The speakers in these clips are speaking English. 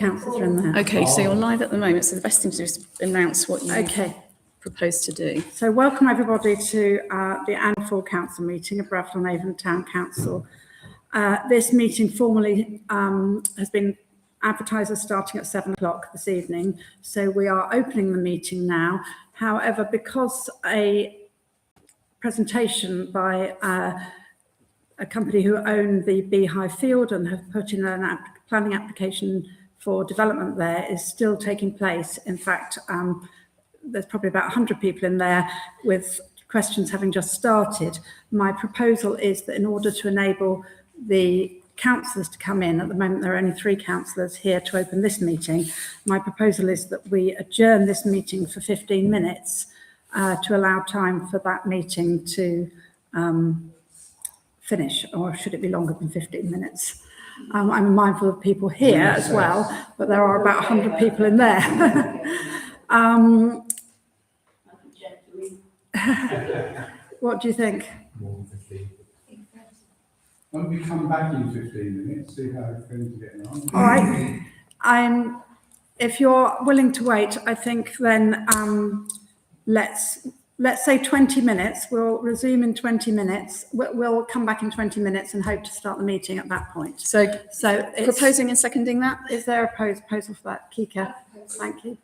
Councillors are in there. Okay, so you're live at the moment, so the best thing to do is to announce what you propose to do. So welcome everybody to the annual full council meeting of Bradford on Avon Town Council. This meeting formally has been advertised as starting at 7 o'clock this evening, so we are opening the meeting now. However, because a presentation by a company who own the Beehive Field and have put in an planning application for development there is still taking place. In fact, there's probably about 100 people in there with questions having just started. My proposal is that in order to enable the councillors to come in, at the moment there are only 3 councillors here to open this meeting, my proposal is that we adjourn this meeting for 15 minutes to allow time for that meeting to finish, or should it be longer than 15 minutes? I'm mindful of people here as well, but there are about 100 people in there. What do you think? More than 15. Why don't we come back in 15 minutes, see how things are getting on? All right. If you're willing to wait, I think then let's say 20 minutes. We'll resume in 20 minutes. We'll come back in 20 minutes and hope to start the meeting at that point. So proposing and seconding that? Is there a proposal for that? Kika, thank you.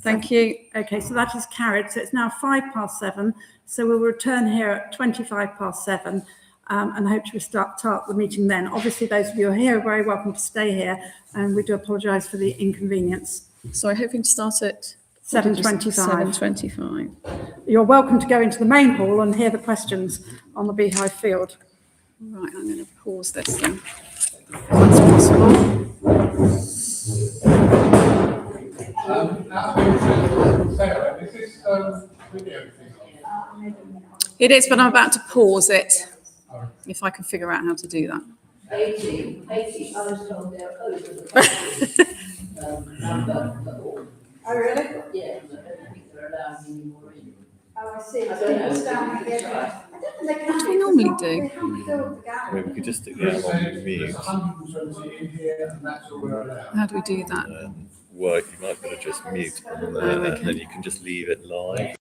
Thank you. Okay, so that is carried. So it's now 7:05. So we'll return here at 7:25 and hope to start the meeting then. Obviously, those of you who are here are very welcome to stay here, and we do apologise for the inconvenience. So I'm hoping to start at 7:25. 7:25. You're welcome to go into the main hall and hear the questions on the Beehive Field. Right, I'm going to pause this then. That's possible. Sarah, is this video thing? It is, but I'm about to pause it, if I can figure out how to do that. 80, I was told they're over the number. Oh, really? Yeah, I don't think they're allowing any more in. Oh, I see. I don't know. Standing here. I don't think they can. What do we normally do? They haven't filled the gallery. We could just stick They that say on there's mute. 120 in here and that's all we're allowed. How do we do that? Well, you might better just mute on there, Oh, okay. and then you can just leave it live.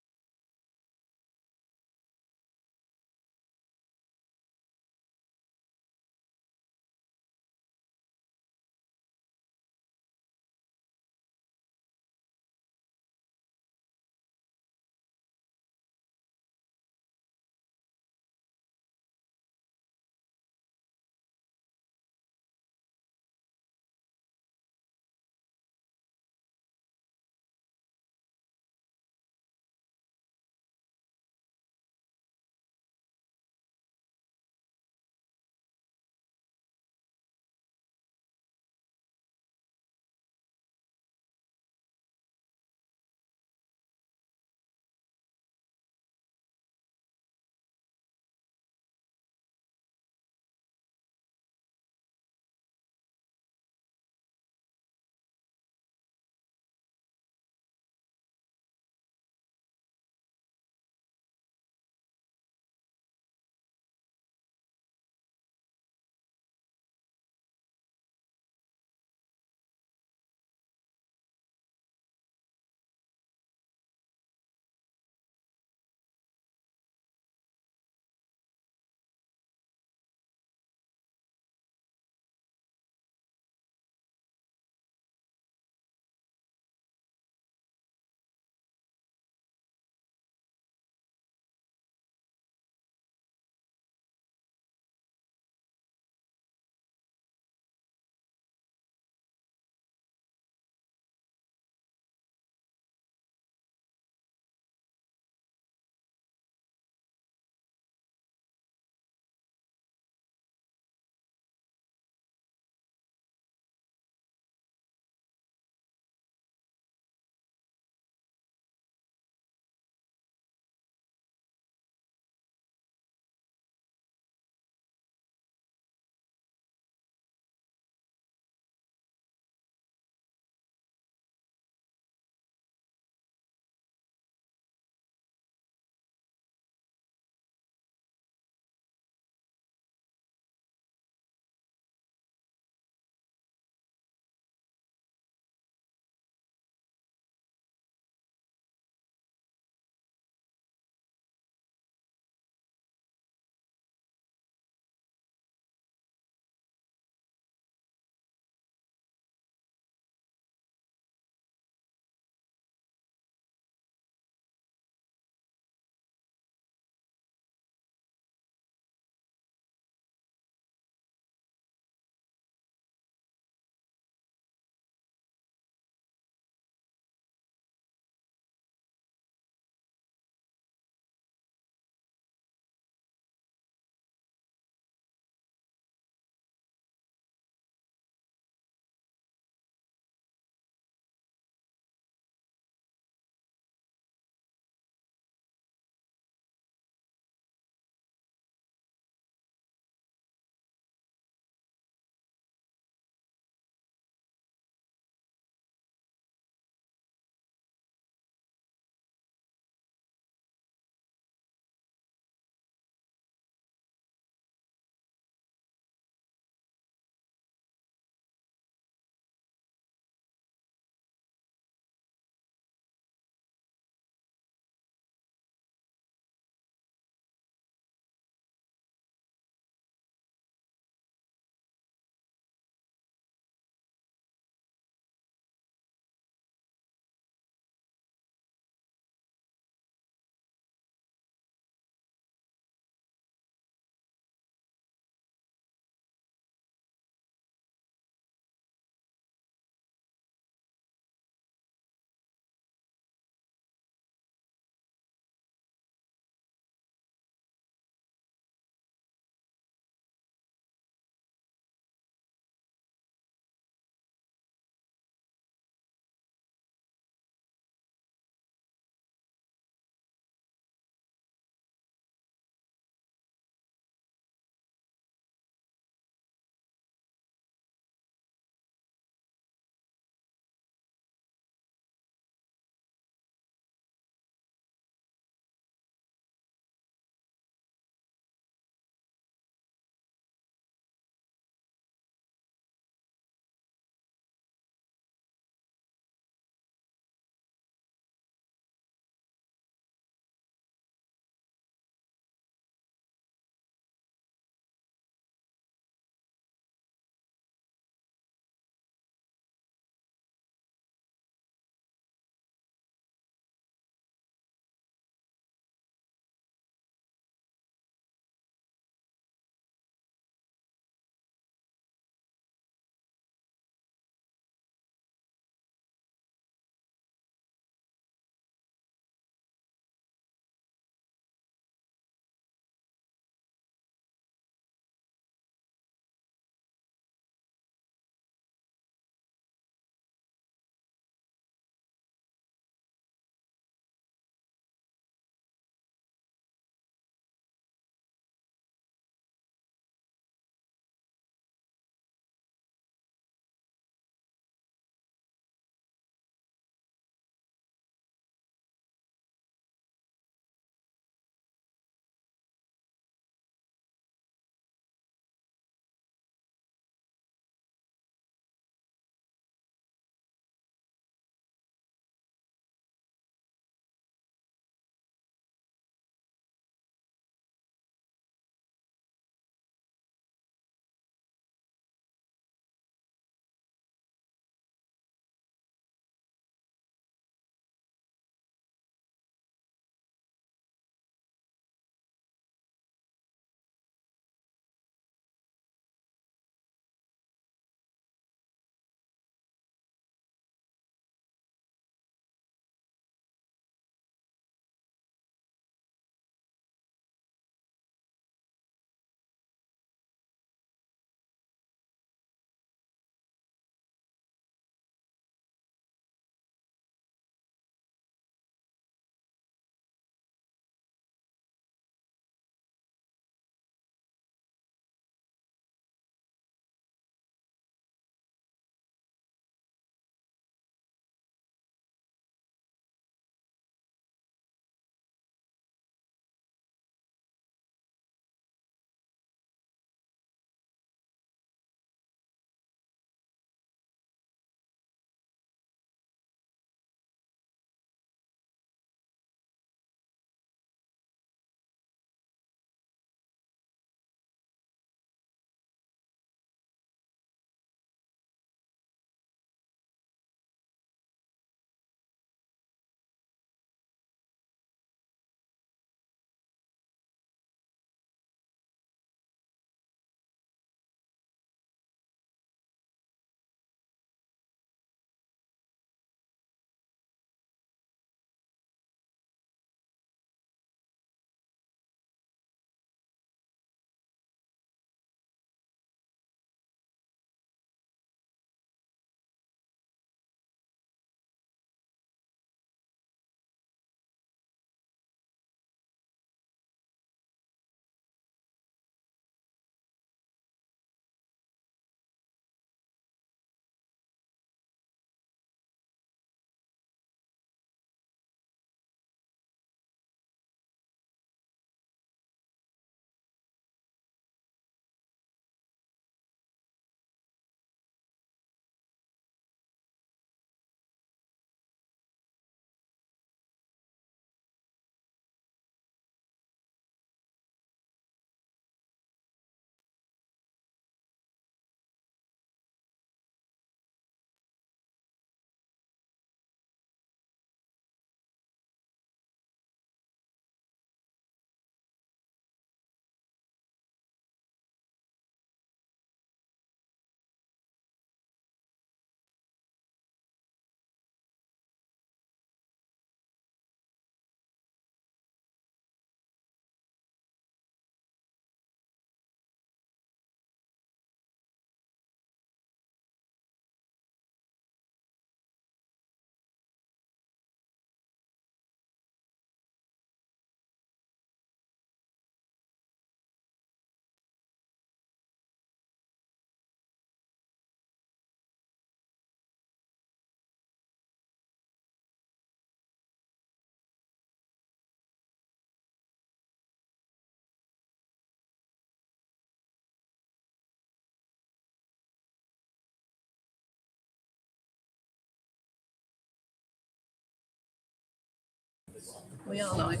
We are live.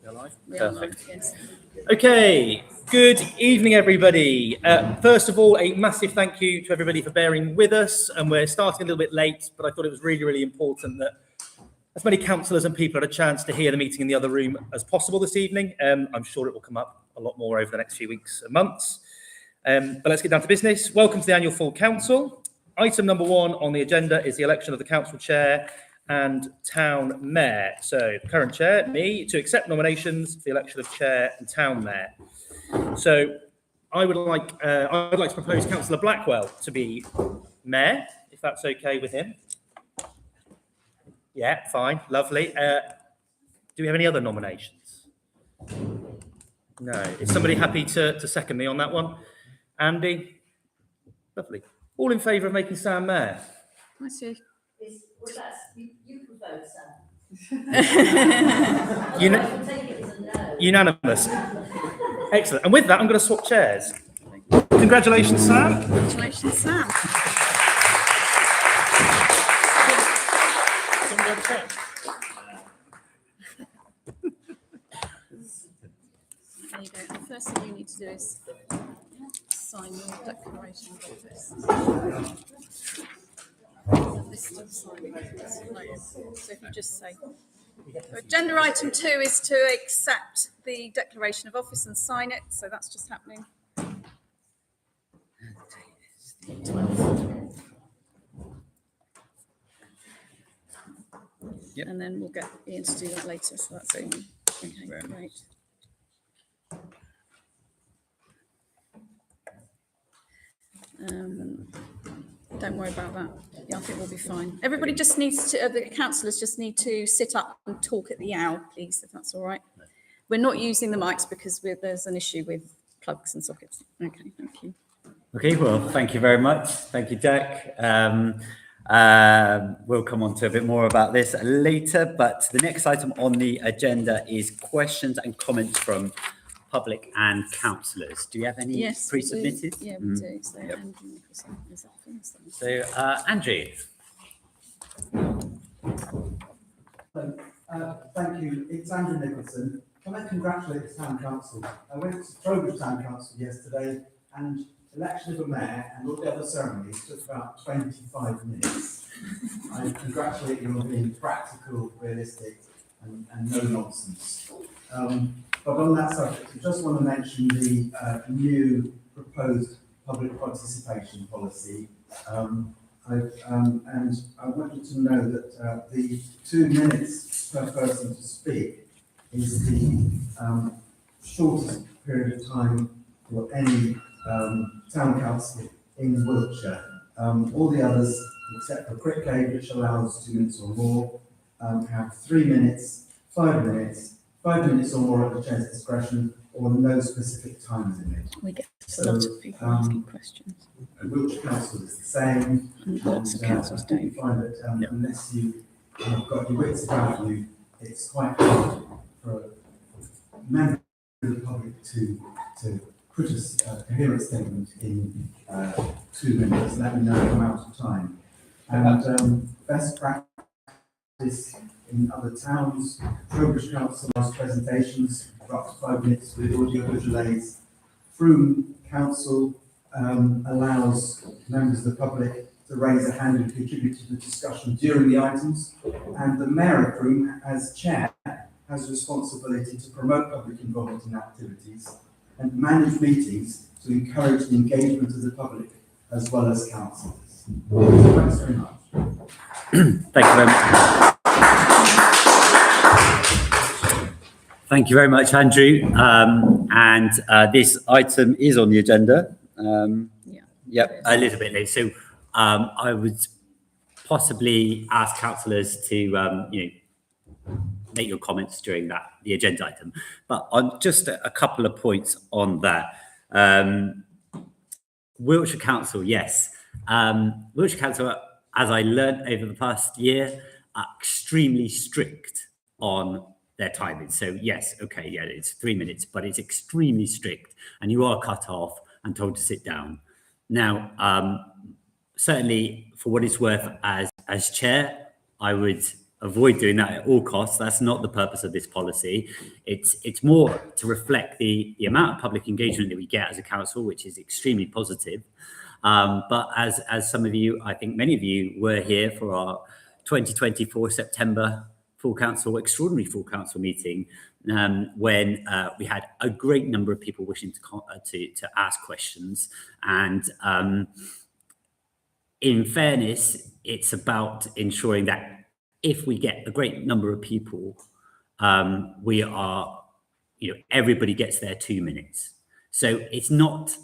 You're live? We are Perfect. live, yes. Okay, good evening, everybody. First of all, a massive thank you to everybody for bearing with us. And we're starting a little bit late, but I thought it was really, really important that as many councillors and people had a chance to hear the meeting in the other room as possible this evening. I'm sure it will come up a lot more over the next few weeks and months. But let's get down to business. Welcome to the annual full council. Item number 1 on the agenda is the election of the council chair and town mayor. So the current chair, me, to accept nominations for the election of chair and town mayor. So I'd like to propose Councillor Blackwell to be mayor, if that's okay with him. Yeah, fine, lovely. Do we have any other nominations? No. Is somebody happy to second me on that one? Andy? Lovely. All in favour of making Sam mayor? I see. You can vote, Sam. Uni- I can take it as a no. Unanimous. Excellent. And with that, I'm going to swap chairs. Congratulations, Sam. Congratulations, Sam. There you go. The first thing you need to do is sign your declaration of office. List of signing. So if you just say, agenda item 2 is to accept the declaration of office and sign it. So that's just happening. Yep. And then we'll get Ian to do that later. So that's only okay. Great. Don't worry about that. Yeah, I think we'll be fine. Everybody just needs to, the councillors just need to sit up and talk at the owl, please, if that's all right. We're not using the mics because there's an issue with plugs and sockets. Okay, thank you. Okay, well, thank you very much. Thank you, Jack. We'll come on to a bit more about this later, but the next item on the agenda is questions and comments from public and councillors. Do you have any Yes, pre-submitted? Yeah, we do. So, Andrew Nicholson, is that first? So, Andrew. Thank you. It's Andrew Nicholson. Can I congratulate the Town Council? I went to Trowbridge Town Council yesterday and election of a mayor and all the other ceremonies took about 25 minutes. I congratulate you on being practical, realistic and no nonsense. But on that subject, I just want to mention the new proposed public participation policy. And I want you to know that the 2 minutes per person to speak is the shortest period of time for any town council in Wiltshire. All the others, except for Crickleigh, which allows 2 minutes or more, have 3 minutes, 5 minutes, 5 minutes or more at the chair's discretion, or no specific time limit. We get a lot of people asking questions. Wiltshire Council is the same. And lots of councils I think you don't. find that unless you have got your wits about you, it's quite hard for a member of the public to put a coherent statement in 2 minutes. Let me know if I'm out of time. And best practice in other towns, Trowbridge Council has presentations for up to 5 minutes with audio visual aids. Frome Council allows members of the public to raise a hand and contribute to the discussion during the items. And the Mayor of Frome, as chair, has responsibility to promote public involvement in activities and manage meetings to encourage the engagement of the public as well as councillors. Thanks very much. Thank you very much. Thank you very much, Andrew. This item is on the agenda. Yep, a little bit late. So I would possibly ask councillors to, make your comments during the agenda item. But on just a couple of points on that. Wiltshire Council, yes. Wiltshire Council, as I learned over the past year, are extremely strict on their timing. So yes, okay, yeah, it's 3 minutes, but it's extremely strict and you are cut off and told to sit down. Now, certainly for what it's worth as chair, I would avoid doing that at all costs. That's not the purpose of this policy. It's more to reflect the amount of public engagement that we get as a council, which is extremely positive. But as some of you, I think many of you were here for our 2024 September extraordinary full council meeting, when we had a great number of people wishing to ask questions. And in fairness, it's about ensuring that if we get a great number of people, we are, everybody gets their 2 minutes. So it's not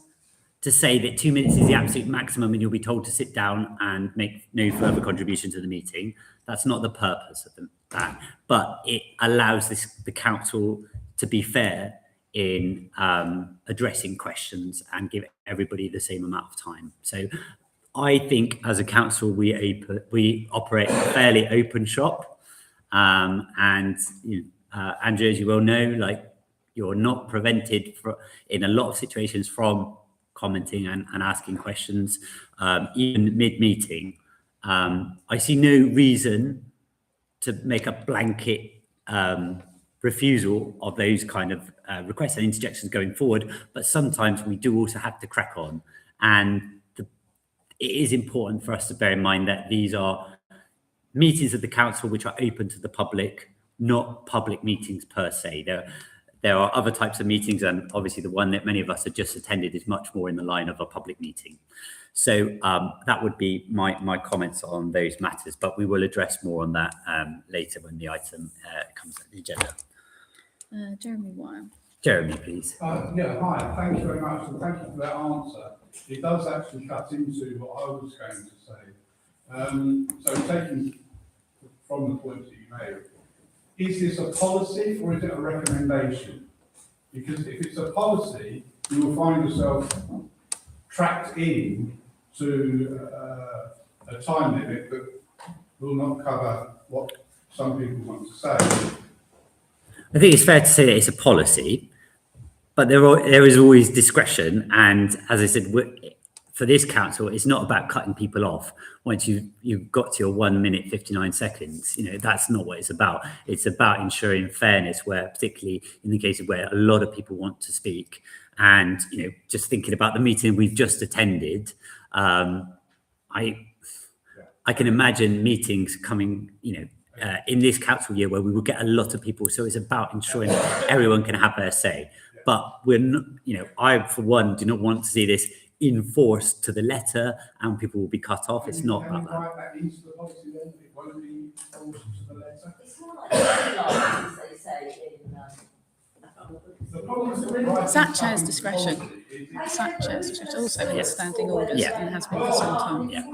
to say that 2 minutes is the absolute maximum and you'll be told to sit down and make no further contribution to the meeting. That's not the purpose of that, but it allows the council to be fair in addressing questions and give everybody the same amount of time. So I think as a council, we operate a fairly open shop, and Andrew, as you well know, you're not prevented in a lot of situations from commenting and asking questions, even mid-meeting. I see no reason to make a blanket refusal of those kind of requests and interjections going forward, but sometimes we do also have to crack on. And it is important for us to bear in mind that these are meetings of the council which are open to the public, not public meetings per se. There are other types of meetings, and obviously the one that many of us have just attended is much more in the line of a public meeting. So that would be my comments on those matters, but we will address more on that later when the item comes on the agenda. Jeremy Weil. Jeremy, please. Yeah, hi, thank you very much, and thank you for that answer. It does actually cut into what I was going to say. So taking from the points that you made, is this a policy or is it a recommendation? Because if it's a policy, you will find yourself trapped in to a time limit that will not cover what some people want to say. I think it's fair to say that it's a policy, but there is always discretion. And as I said, for this council, it's not about cutting people off once you've got to your 1 minute 59 seconds. That's not what it's about. It's about ensuring fairness, where particularly in the cases where a lot of people want to speak. And just thinking about the meeting we've just attended, I can imagine meetings coming, in this council year where we will get a lot of people. So it's about ensuring that everyone can have their say. But we're not, I for one do not want to see this enforced to the letter and people will be cut off. It's not about that. Can you write that into the policy then? It won't be enforced to the letter? It's more like guidelines, they say in, The problem is that SAT chair's discretion. SAT chair's discretion also has standing orders and has been for some time. Yeah.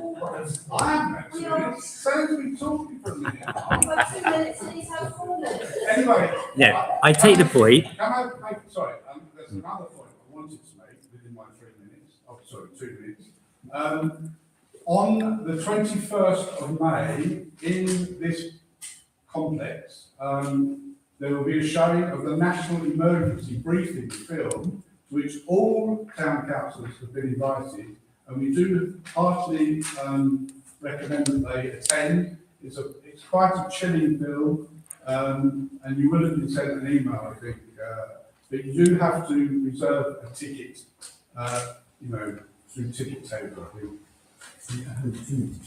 I haven't had 2 minutes. So we talking for a minute. I've got 2 minutes and he's had 4 minutes. Anyway. No, I take the point. Can I make, sorry, there's another point I wanted to make within my 3 minutes. Oh, sorry, 2 minutes. On the 21st of May, in this complex, there will be a showing of the National Emergency Briefing film, to which all town councillors have been invited, and we do heartily recommend that they attend. It's quite a chilling film, and you will have been sent an email, I think, but you do have to reserve a ticket, through Ticket Table, I think.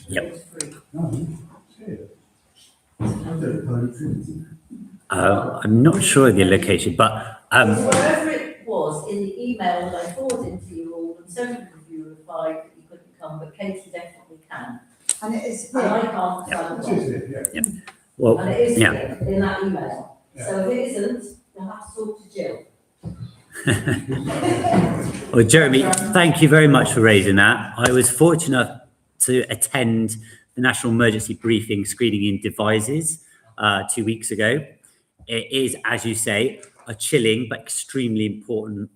Yep. No, it's here. I'm not sure the location, but Wherever it was in the email that I forwarded to you all, and several of you replied that you couldn't come, but Katie definitely can. And it is And I can't stand It on. is here, yeah. well, And it is yeah. here in that email. So if it isn't, you'll have to talk to Jill. Well, Jeremy, thank you very much for raising that. I was fortunate enough to attend the National Emergency Briefing screening in Devizes 2 weeks ago. It is, as you say, a chilling but extremely important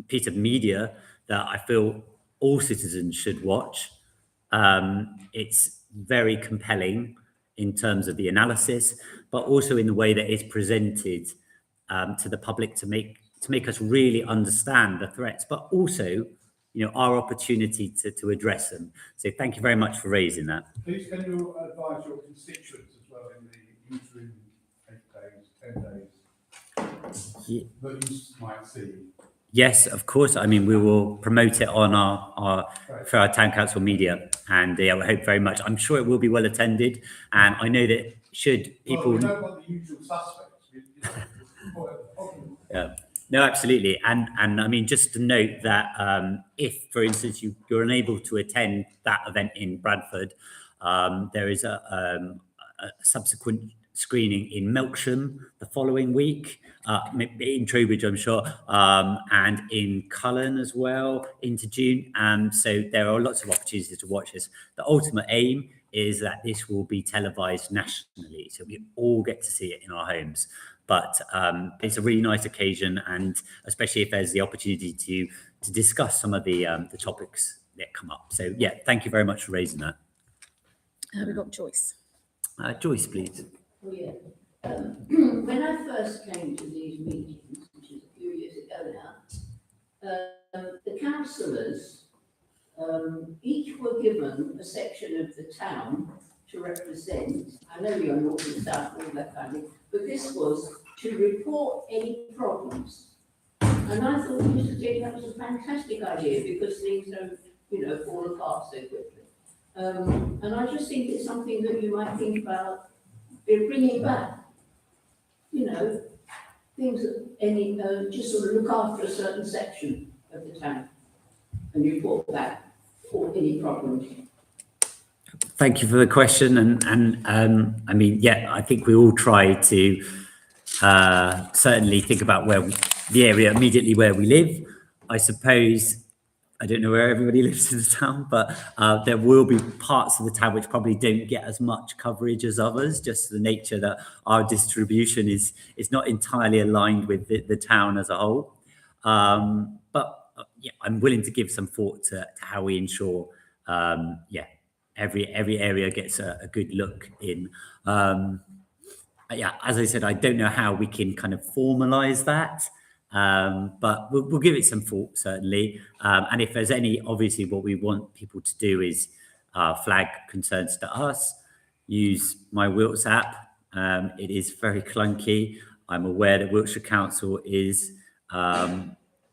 piece of media that I feel all citizens should watch. It's very compelling in terms of the analysis, but also in the way that it's presented to the public to make us really understand the threats, but also our opportunity to address them. So thank you very much for raising that. Please can you advise your constituents as well in the interim 8 days, 10 days Ye- that you might see? Yes, of course. I mean, we will promote it on for our town council media, and I hope very much. I'm sure it will be well attended, and I know that should people. Well, we don't want the usual suspects. Yeah. No, absolutely. And I mean, just to note that if, for instance, you're unable to attend that event in Bradford, there is a subsequent screening in Melksham the following week, in Trowbridge, I'm sure, and in Cullen as well into June. So there are lots of opportunities to watch this. The ultimate aim is that this will be televised nationally, so we all get to see it in our homes. But it's a really nice occasion, and especially if there's the opportunity to discuss some of the topics that come up. So yeah, thank you very much for raising that. We've got Joyce. Joyce, please. Oh, yeah. When I first came to these meetings, which is a few years ago now, the councillors each were given a section of the town to represent. I know you're north and south, all that kind of thing, but this was to report any problems. And I thought, Mr. Jake, that was a fantastic idea because things don't, fall apart so quickly. And I just think it's something that you might think about bringing back. Things that just sort of look after a certain section of the town and report back for any problems. Thank you for the question, and I mean, yeah, I think we all try to certainly think about the area immediately where we live. I suppose I don't know where everybody lives in the town, but there will be parts of the town which probably don't get as much coverage as others, just the nature that our distribution is not entirely aligned with the town as a whole. But yeah, I'm willing to give some thought to how we ensure, every area gets a good look in. Yeah, as I said, I don't know how we can kind of formalize that. But we'll give it some thought, certainly. And if there's any, obviously what we want people to do is flag concerns to us, use my Wilts app. It is very clunky. I'm aware that Wiltshire Council is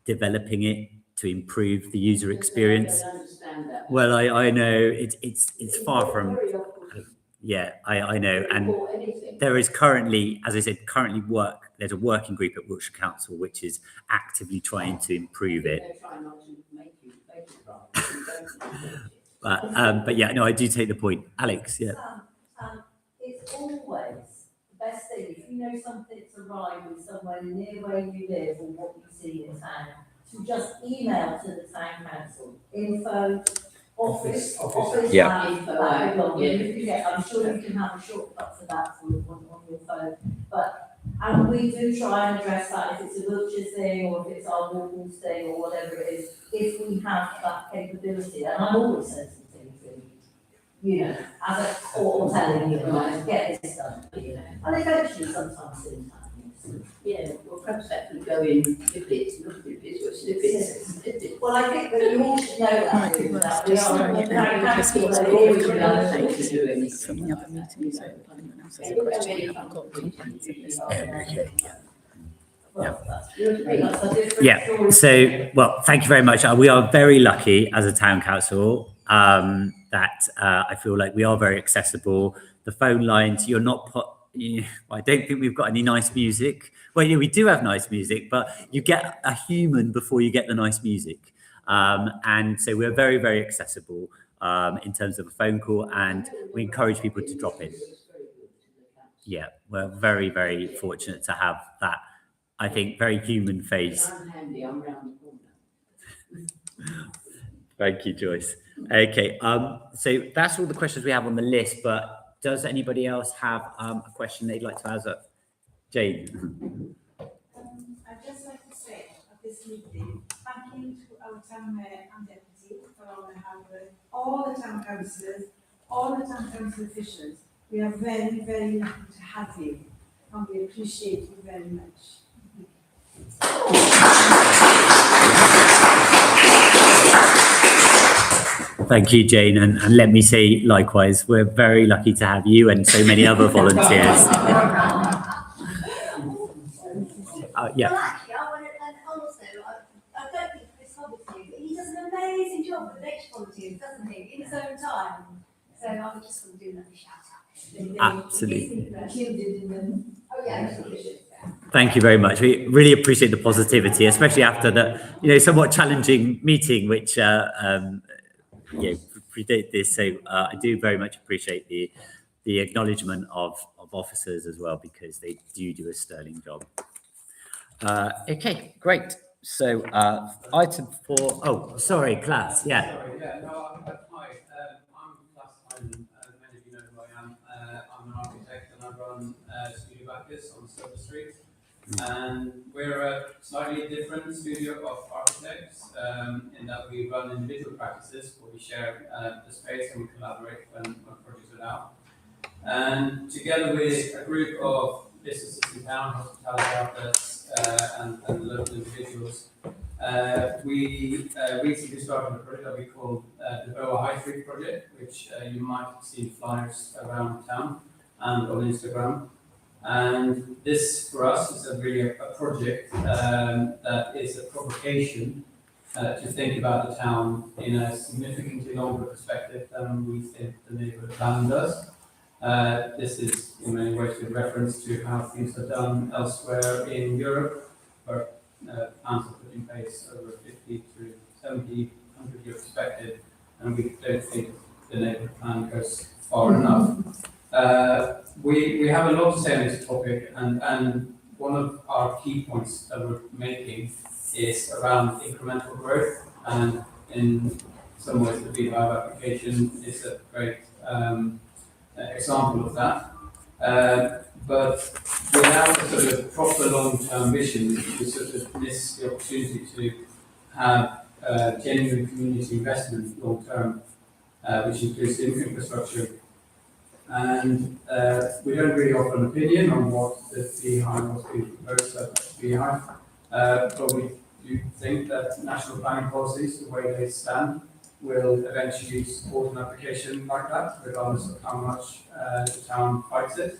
developing it to improve the user experience. I don't understand that. Well, I know it's far from, yeah, I know. And there is currently, as I said, there's a working group at Wiltshire Council which is actively trying to improve it. They're trying not to make you right. But yeah, no, I do take the point. Alex, yeah. It's always the best thing, if you know something's arriving somewhere near where you live or what you see in town, to just email to the town council, info, office. Yeah. Info, I'm sure you can have a shortcut for that on your phone, and we do try and address that if it's a Wiltshire thing or if it's our Walpole thing or whatever it is, if we have that capability, and I'm always sensitive to, as a or telling you, get this done, and eventually sometimes things happen. Yeah, well, perhaps that could go in snippets, not snippets, or snippets. Well, I think that you all should know that. Right, it was that we just are throwing it very out because happy what's that got we to already come know late what to do in from the other meeting, so if anyone else has a question, I've got comprehensive list. Well, that's a different Yeah, story. so, well, thank you very much. We are very lucky as a town council that I feel like we are very accessible. The phone lines, I don't think we've got any nice music. Well, yeah, we do have nice music, but you get a human before you get the nice music. And so we're very, very accessible in terms of a phone call, and we encourage people to drop in. Yeah, we're very, very fortunate to have that, I think, very human face. I'm handy, I'm round the corner. Thank you, Joyce. Okay, so that's all the questions we have on the list, but does anybody else have a question they'd like to ask? Jane? I'd just like to say at this meeting, thank you to our town mayor and deputy for all their hard work, all the town councillors, all the town council officials. We are very, very lucky to have you, and we appreciate you very much. Thank you, Jane. And let me say likewise, we're very lucky to have you and so many other volunteers. Yeah. Well, actually, I want to, and also, I don't think Chris Hobbs do, but he does an amazing job with the next volunteers, doesn't he, in his own time? So I would just want to do another shout out. Absolutely. Oh, yeah. Thank you very much. We really appreciate the positivity, especially after the, somewhat challenging meeting, which, predate this. So I do very much appreciate the acknowledgement of officers as well, because they do a sterling job. Okay, great. So item 4, oh, sorry, class, yeah. Sorry, hi, I'm Klaus Hyman, many of you know who I am. I'm an architect and I run Studio Bacchus on Silver Street. And we're a slightly different studio of architects in that we run individual practices where we share the space and we collaborate when projects are out. And together with a group of businesses in town, hospitality outlets, and local individuals, we recently started a project that we call the Boa High Street Project, which you might have seen flyers around town and on Instagram. And this, for us, is really a project that is a provocation to think about the town in a significantly longer perspective than we think the neighbourhood plan does. This is in many ways a reference to how things are done elsewhere in Europe, where plans are put in place over 50 to 70, 100-year perspective, and we don't think the neighbourhood plan goes far enough. We have a lot to say on this topic, and one of our key points that we're making is around incremental growth, and in some ways the Beehive application is a great example of that. But without a sort of proper long-term vision, we sort of miss the opportunity to have genuine community investment long-term, which includes infrastructure. And we don't really offer an opinion on what the Beehive was being proposed at the Beehive, but we do think that national planning policies, the way they stand, will eventually support an application like that, regardless of how much the town fights it.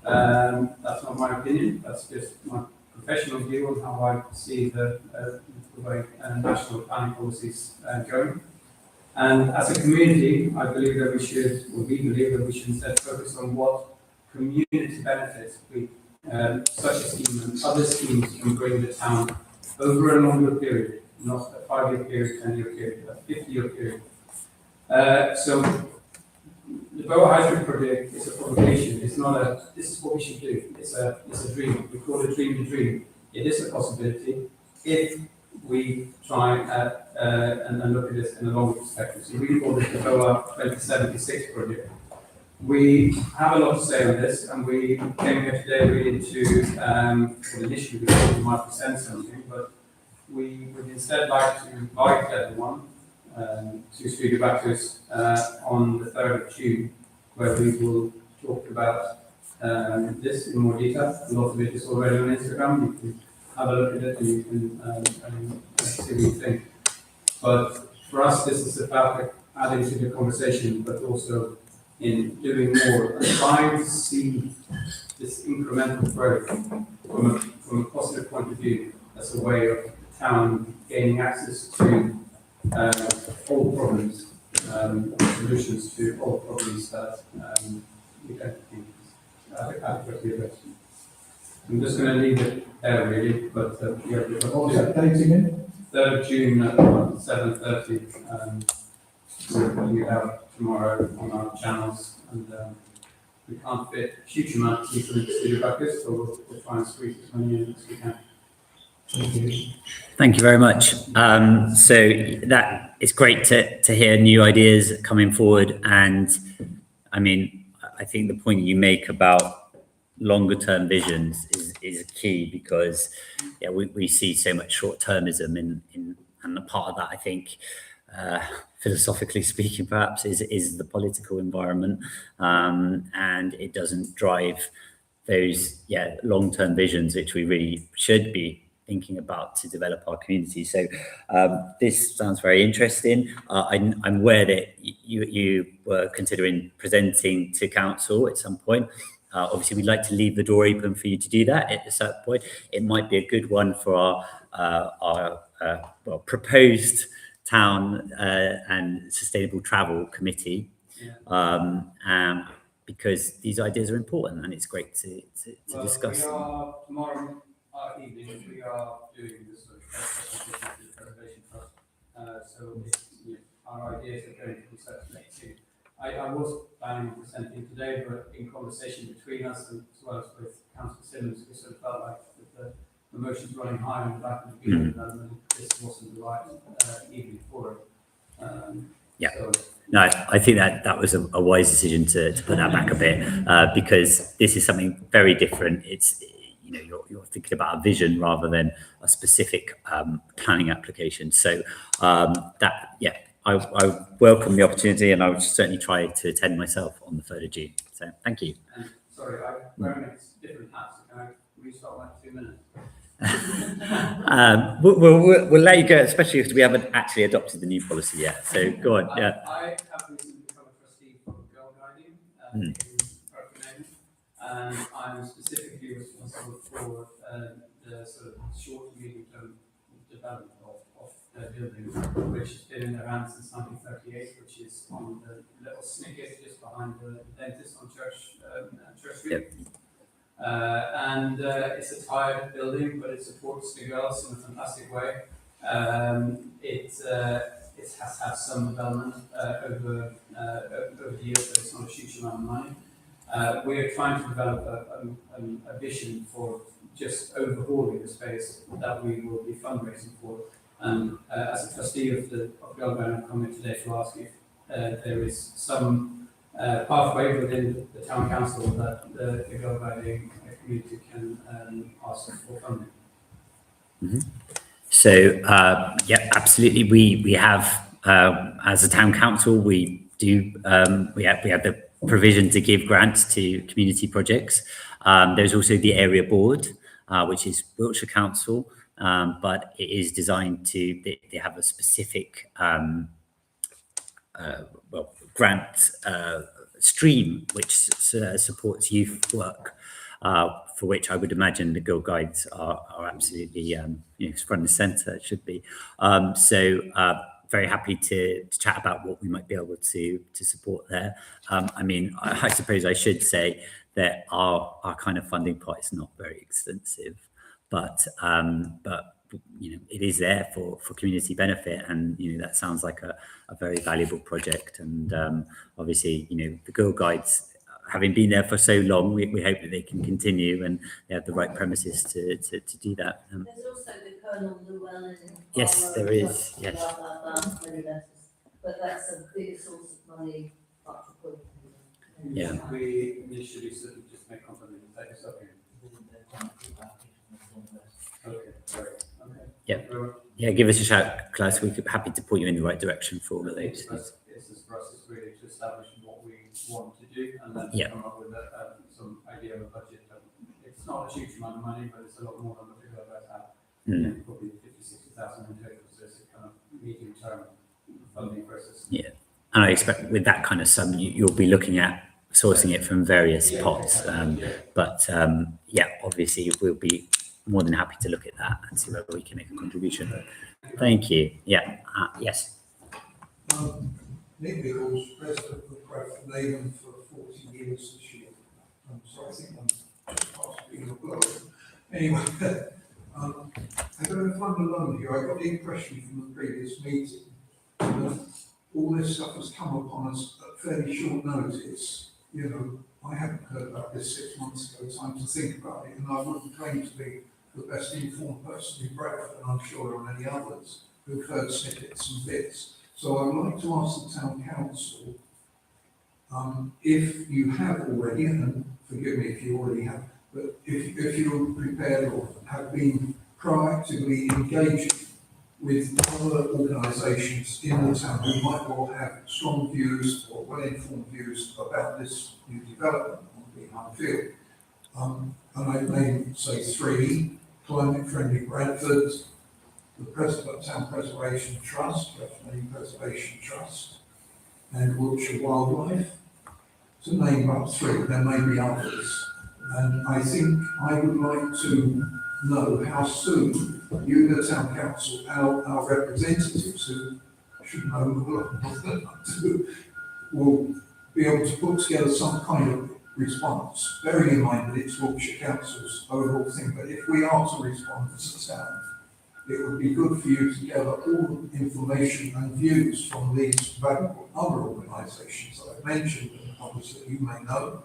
That's not my opinion, that's just my professional view on how I see the way national planning policies going. And as a community, I believe that we should, or we believe that we should instead focus on what community benefits such a scheme and other schemes can bring the town over a longer period, not a 5-year period, 10-year period, a 50-year period. So the Boa High Street project is a provocation. It's not this is what we should do. It's a dream. We call it dream to dream. It is a possibility if we try and look at this in a longer perspective. So we call this the Boa 2076 project. We have a lot to say on this, and we came here today really to, initially we thought we might present something, but we would instead like to invite everyone to Studio Bacchus on the 3rd of June, where we will talk about this in more detail. A lot of it is already on Instagram. You can have a look at it and you can see what you think. But for us, this is about adding to the conversation, but also in doing more and trying to see this incremental growth from a positive point of view as a way of the town gaining access to all problems, solutions to all problems that we don't think is adequately addressed. I'm just going to leave it there really, but What was that date again? 3rd of June at 7:30. We're putting it out tomorrow on our channels, and we can't fit a huge amount of people into Studio Bacchus, so we'll try and squeeze as many in as we can. Thank you. Thank you very much. So that it's great to hear new ideas coming forward, and I mean, I think the point you make about longer term visions is key, because we see so much short termism in and a part of that, I think, philosophically speaking, perhaps is the political environment, and it doesn't drive those long term visions which we really should be thinking about to develop our community. So this sounds very interesting. I'm aware that you were considering presenting to council at some point. Obviously, we'd like to leave the door open for you to do that at a certain point. It might be a good one for our proposed town and sustainable travel committee, because these ideas are important and it's great to discuss We them. are, tomorrow evening, we are doing this sort of preservation trust. So it's, our ideas are going to be circulated too. I was planning on presenting today, but in conversation between us and as well as with Councillor Simmons, we sort of felt like the emotions running high on the back of the beat, and this wasn't the right evening for it. So, No, I think that was a wise decision to put that back a bit, because this is something very different. It's, you're thinking about a vision rather than a specific planning application. So I welcome the opportunity, and I would certainly try to attend myself on the 3rd of June. So thank you. and sorry, I'm wearing different hats. Can I restart like 2 minutes? We'll let you go, especially if we haven't actually adopted the new policy yet. So go on. Yeah. I have recently become a trustee for Girl Guiding in Perkinaman, and I'm specifically responsible for the sort of short to medium term development of the building, which has been in their hands since 1938, which is on the little snicket just behind the dentist on Church Street. And it's a tired building, but it supports the girls in a fantastic way. It has had some development over the years, but it's not a huge amount of money. We are trying to develop a vision for just overhauling the space that we will be fundraising for. And as a trustee of Girlguiding, I'm coming today to ask if there is some pathway within the town council that the Girlguiding community can ask for funding. So absolutely, we have as a town council, we do we have the provision to give grants to community projects. There's also the area board, which is Wiltshire Council, but it is designed to they have a specific grant stream which supports youth work, for which I would imagine the Girl Guides are absolutely front and centre. It should be. Very happy to chat about what we might be able to support there. I suppose I should say that our kind of funding part is not very extensive, but it is there for community benefit, and that sounds like a very valuable project. And obviously, the Girl Guides, having been there for so long, we hope that they can continue and they have the right premises to do that. There's also the Colonel Llewellyn. Yes, there is. Yes. But that's a big source of money. Yeah. We initially sort of just make contact with the take us up here. Okay, great. Okay. Yeah, give us a shout, Klaus. We're happy to point you in the right direction for all of those. For us, it's really to establish what we want to do and then come up with some idea of a budget. It's not a huge amount of money, but it's a lot more than what we got about that. Probably 50,000-60,000 in total. So it's a kind of medium term funding process. Yeah, and I expect with that kind of sum, you'll be looking at sourcing it from various pots. But obviously we'll be more than happy to look at that and see whether we can make a contribution. Thank you. Yeah. Yes. Nick Nichols, president of Perkinaman for 40 years this year. So I think I'm just past being a blower. Anyway, I don't know if I'm alone here. I got the impression from the previous meeting that all this stuff has come upon us at fairly short notice. I hadn't heard about this 6 months ago, time to think about it, and I wouldn't claim to be the best informed person in Bradford, and I'm sure there are many others who've heard snippets and bits. So I'd like to ask the town council if you have already, and forgive me if you already have, but if you're prepared or have been proactively engaging with other organisations in the town who might well have strong views or well-informed views about this new development on Beehive Field. And I name, say, 3. Climate Friendly Bradford, the Town Preservation Trust, Bradford Preservation Trust, and Wiltshire Wildlife, to name up three. There may be others. And I think I would like to know how soon you, the Town Council, our representatives, who should know a lot more than I do, will be able to put together some kind of response, bearing in mind that it's Wiltshire Council's overall thing. But if we are to respond as a town, it would be good for you to gather all the information and views from these valuable other organisations that I've mentioned and others that you may know,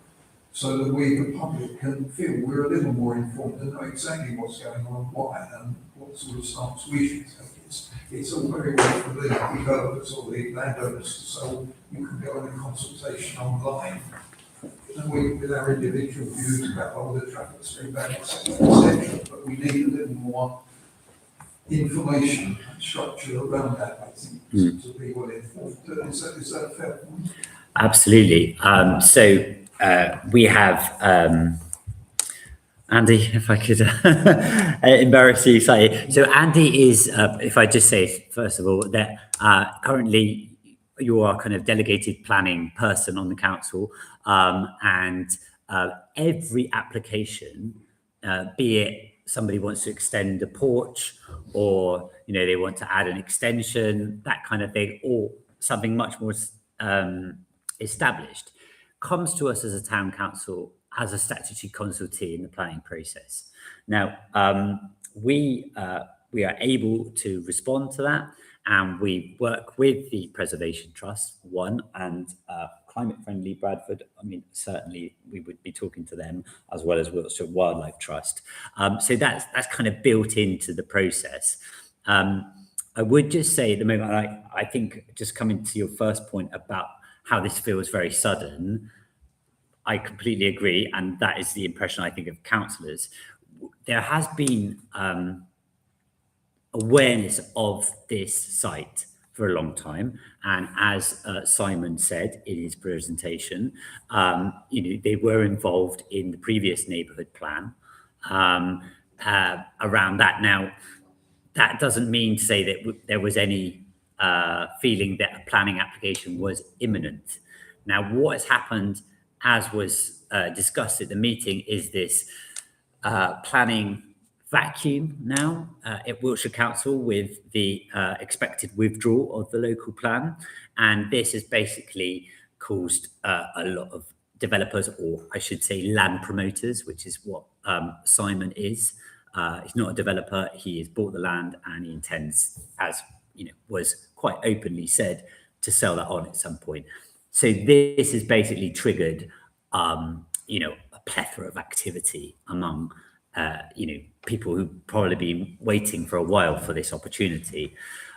so that we, the public, can feel we're a little more informed and know exactly what's going on, why, and what sort of stance we should take. It's all very well for the developers or the landowners, so you can go on a consultation online, and we, with our individual views about the traffic stream back, etc. But we need a little more information and structure around that, I think, to be well informed. Is that a fair point? Absolutely. We have Andy, if I could embarrass you slightly. So Andy is, if I just say, first of all, that currently you are kind of delegated planning person on the council, and every application, be it somebody wants to extend a porch, or they want to add an extension, that kind of thing, or something much more established, comes to us as a town council as a statutory consultee in the planning process. Now, we are able to respond to that, and we work with the Preservation Trust, and Climate Friendly Bradford. I mean, certainly we would be talking to them, as well as Wiltshire Wildlife Trust. So that's kind of built into the process. I would just say at the moment, I think, just coming to your first point about how this feels very sudden, I completely agree, and that is the impression I think of councillors. There has been awareness of this site for a long time, and as Simon said in his presentation, they were involved in the previous neighbourhood plan around that. Now, that doesn't mean to say that there was any feeling that a planning application was imminent. Now, what has happened, as was discussed at the meeting, is this planning vacuum now at Wiltshire Council with the expected withdrawal of the local plan. And this has basically caused a lot of developers, or I should say land promoters, which is what Simon is. He's not a developer, he has bought the land and he intends, as was quite openly said, to sell that on at some point. So this has basically triggered, a plethora of activity among, people who've probably been waiting for a while for this opportunity.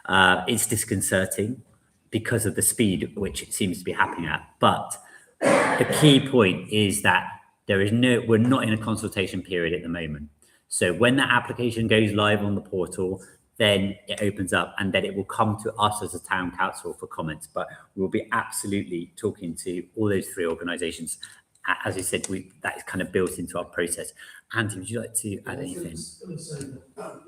It's disconcerting because of the speed at which it seems to be happening at. But the key point is that we're not in a consultation period at the moment. So when that application goes live on the portal, then it opens up, and then it will come to us as a town council for comments. But we'll be absolutely talking to all those three organisations. As I said, that is kind of built into our process. Andy, would you like to add anything? I was going to say that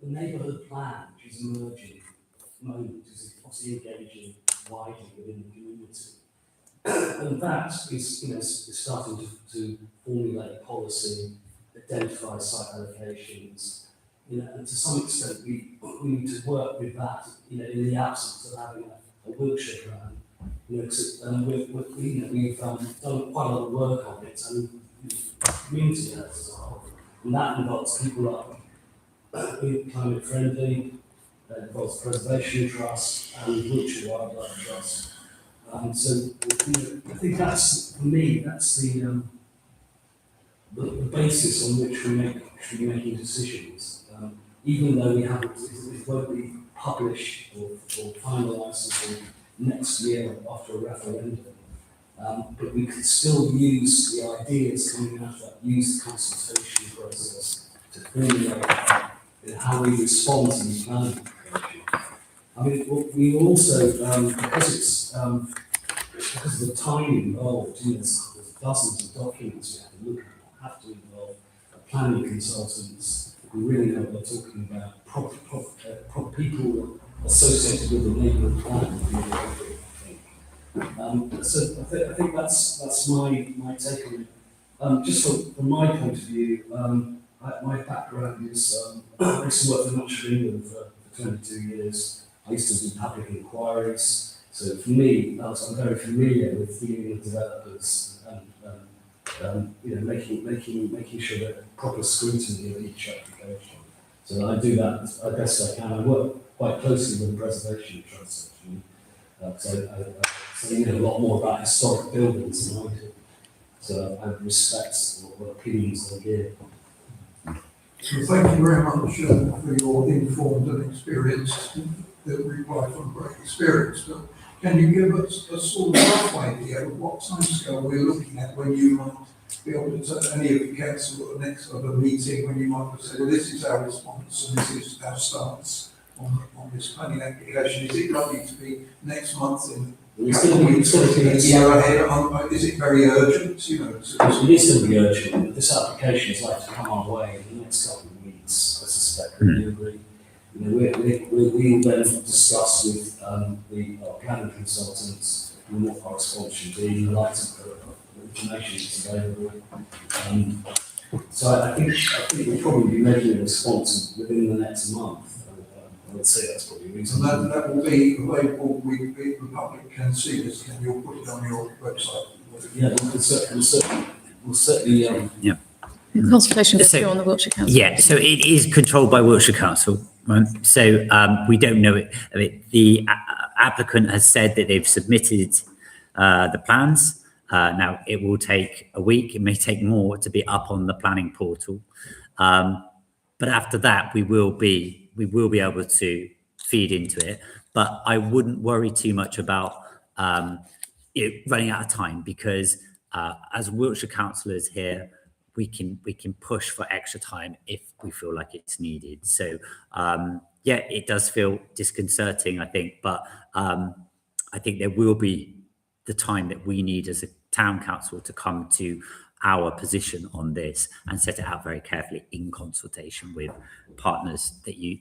the neighbourhood plan, which is emerging at the moment, is obviously engaging widely within the community. And that is starting to formulate policy, identify site allocations, and to some extent we need to work with that, in the absence of having a Wiltshire plan. We've done quite a lot of work on it, and the community has as a whole, and that involves people like Climate Friendly, involves Preservation Trust and Wiltshire Wildlife Trust. So I think that's, for me, that's the basis on which we should be making decisions. Even though it won't be published or finalised until next year after a referendum, but we could still use the ideas coming out of that, use the consultation process to formulate how we respond to these planning applications. I mean, we also, because of the time involved, there's dozens of documents we have to look at. have to involve planning consultants who really know what they're talking about, proper people associated with the neighbourhood plan. So I think that's my take on it. Just from my point of view, my background is I used to work for Much of England for 22 years. I used to do public inquiries. So for me, I'm very familiar with dealing with developers and making sure that proper scrutiny of each application. So I do that as best I can. I work quite closely with the Preservation Trust actually. So I know a lot more about historic buildings than I do. So I respect what opinions they give. So thank you very much for your informed and experienced reply from great experience. But can you give us a sort of rough idea of what timescale we're looking at when you might be able to tell any of the council at the next other meeting, when you might say, well, this is our response and this is our stance on this planning application? Is it likely to be next month in a year ahead? Is it very urgent? You know, it is going to be urgent. This application is likely to come our way in the next couple of weeks, I suspect. Would you agree? You know, we will then discuss with the planning consultants what our response should be in the light of the information that's available. So I think we'll probably be making a response within the next month. I would say that's probably reasonable. And that will be available, the public can see this, and you'll put it on your website. Yeah, we'll certainly Yeah. The consultation goes So- through on the Wiltshire Council. Yeah, so it is controlled by Wiltshire Council, right? So we don't know it. The applicant has said that they've submitted the plans. Now, it will take a week. It may take more to be up on the planning portal. But after that, we will be able to feed into it. But I wouldn't worry too much about running out of time, because as Wiltshire councillors here, we can push for extra time if we feel like it's needed. So yeah, it does feel disconcerting, I think, but I think there will be the time that we need as a town council to come to our position on this and set it out very carefully in consultation with partners that you've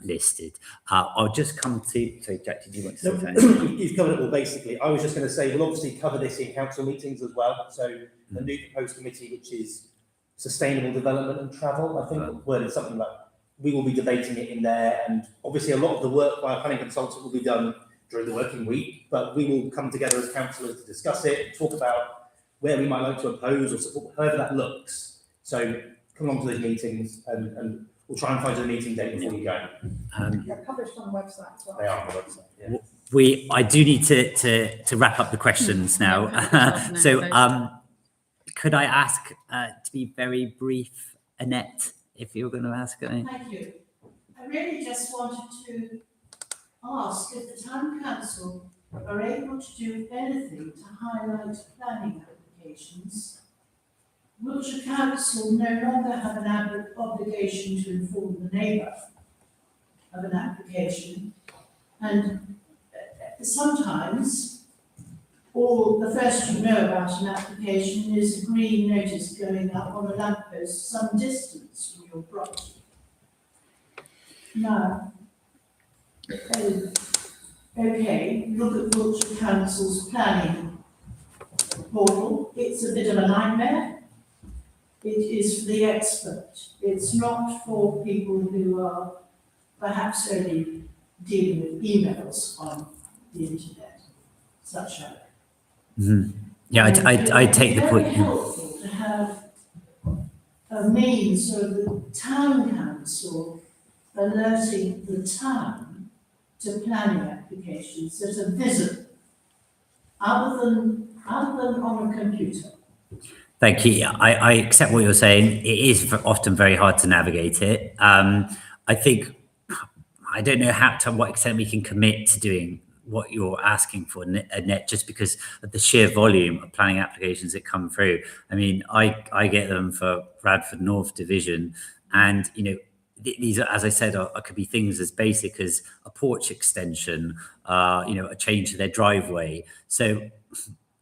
listed. I'll just come to, sorry, Jack, did you want to say something? You've covered it all basically. I was just going to say, we'll obviously cover this in council meetings as well. So the new proposed committee, which is sustainable development and travel, I think worded something like, we will be debating it in there. And obviously a lot of the work by a planning consultant will be done during the working week, but we will come together as councillors to discuss it, talk about where we might like to oppose or support, however that looks. So come along to those meetings and we'll try and find a meeting date before you go. They're published on the website as well. They are on the website, yeah. I do need to wrap up the questions now. So could I ask to be very brief, Annette, if you're going to ask anything? Thank you. I really just wanted to ask if the town council are able to do anything to highlight planning applications. Wiltshire Council no longer have an obligation to inform the neighbour of an application, and sometimes the first you know about an application is a green notice going up on a lamppost some distance from your property. Now, okay, look at Wiltshire Council's planning portal. It's a bit of a nightmare. It is for the expert. It's not for people who are perhaps only dealing with emails on the internet, such as. Mm-hmm. Yeah, I take the point. It's very helpful to have a means of the town council alerting the town to planning applications that are visible, other than on a computer. Thank you. I accept what you're saying. It is often very hard to navigate it. I think, I don't know to what extent we can commit to doing what you're asking for, Annette, just because of the sheer volume of planning applications that come through. I mean, I get them for Bradford North Division, and, you know, these are, as I said, could be things as basic as a porch extension, you know, a change to their driveway. So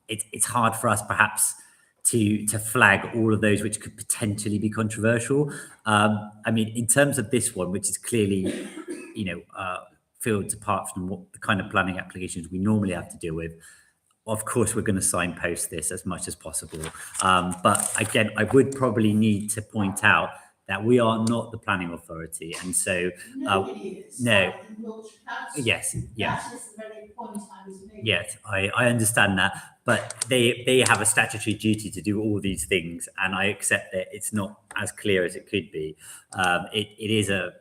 it's hard for us perhaps to flag all of those which could potentially be controversial. I mean, in terms of this one, which is clearly, fields apart from what the kind of planning applications we normally have to deal with, of course, we're going to signpost this as much as possible. But again, I would probably need to point out that we are not the planning authority. And so, no, yes, yeah. That's the very point I was making. Yes, I understand that, but they have a statutory duty to do all these things, and I accept that it's not as clear as it could be. It is a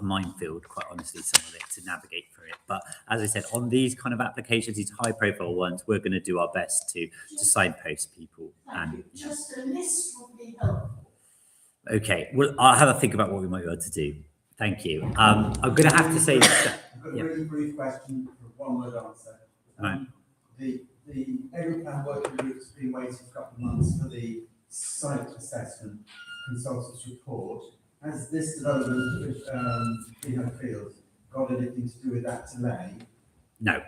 minefield, quite honestly, some of it to navigate through it. But as I said, on these kind of applications, these high-profile ones, we're going to do our best to signpost people. And just a list would be helpful. Okay, well, I'll have a think about what we might be able to do. Thank you. I'm going to have to say that. I've got a really brief question for one word answer. Right. The Everyplan working group's been waiting for a couple of months for the site assessment consultant's report. Has this development with Freehold Fields got anything to do with that delay? No.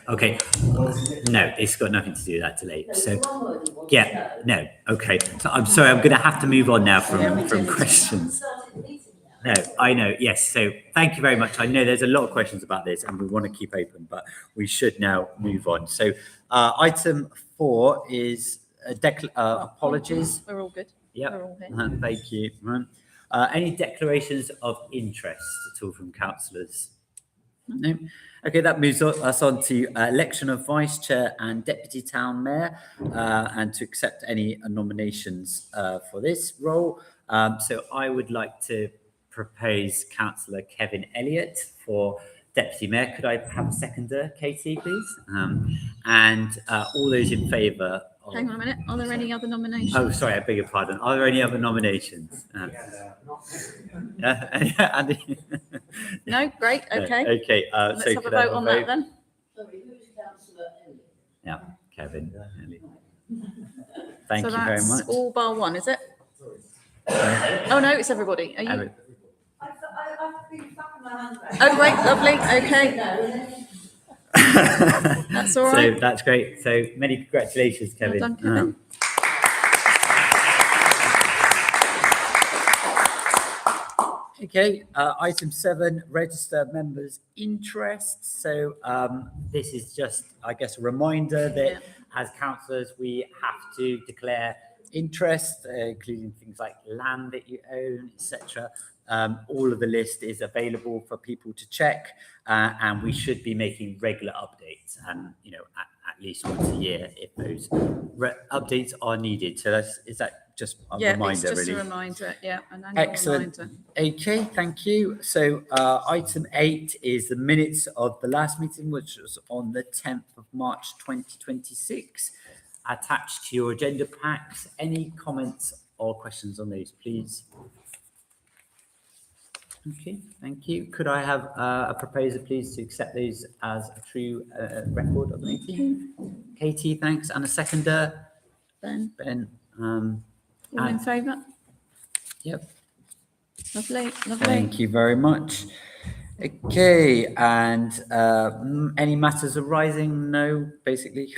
Okay. No, it's got nothing to do with that delay. So, yeah, no. Okay. So I'm sorry. I'm going to have to move on now from questions. No, I know. Yes. So thank you very much. I know there's a lot of questions about this, and we want to keep open, but we should now move on. So, item 4 is apologies. We're all good. Yep. We're all here. Thank you. Any declarations of interest at all from councillors? No. Okay, that moves us on to election of vice chair and deputy town mayor, and to accept any nominations for this role. So I would like to propose Councillor Kevin Elliott for deputy mayor. Could I have a seconder, Katie, please? And all those in favour. Hang on a minute. Are there any other nominations? Oh, sorry, I beg your pardon. Are there any other nominations? No, great. Okay. Okay. Let's so have a vote on that then. Sorry, who's Councillor Elliott? Yeah, Kevin Elliott. Thank So you very that's much. all bar one, is it? Oh no, it's everybody. Are you? I've been fucking my hand back. Oh, great, lovely. Okay. That's all right. So that's great. So many congratulations, Kevin. Well done, Kevin. Okay, item 7, register members' interests. So this is just, I guess, a reminder that as councillors, we have to declare interest, including things like land that you own, etc. All of the list is available for people to check, and we should be making regular updates, and at least once a year if those updates are needed. So is that just a reminder? It's just really? a reminder. Yeah, an annual Excellent. reminder. Okay, thank you. So item 8 is the minutes of the last meeting, which was on the 10th of March 2026. Attached to your agenda packs. Any comments or questions on those, please? Okay, thank you. Could I have a proposer, please, to accept those as a true record of the meeting? Katie, thanks. And a seconder? Ben. All in favour? Yep. Lovely. Thank you very much. Okay, and any matters arising? No, basically.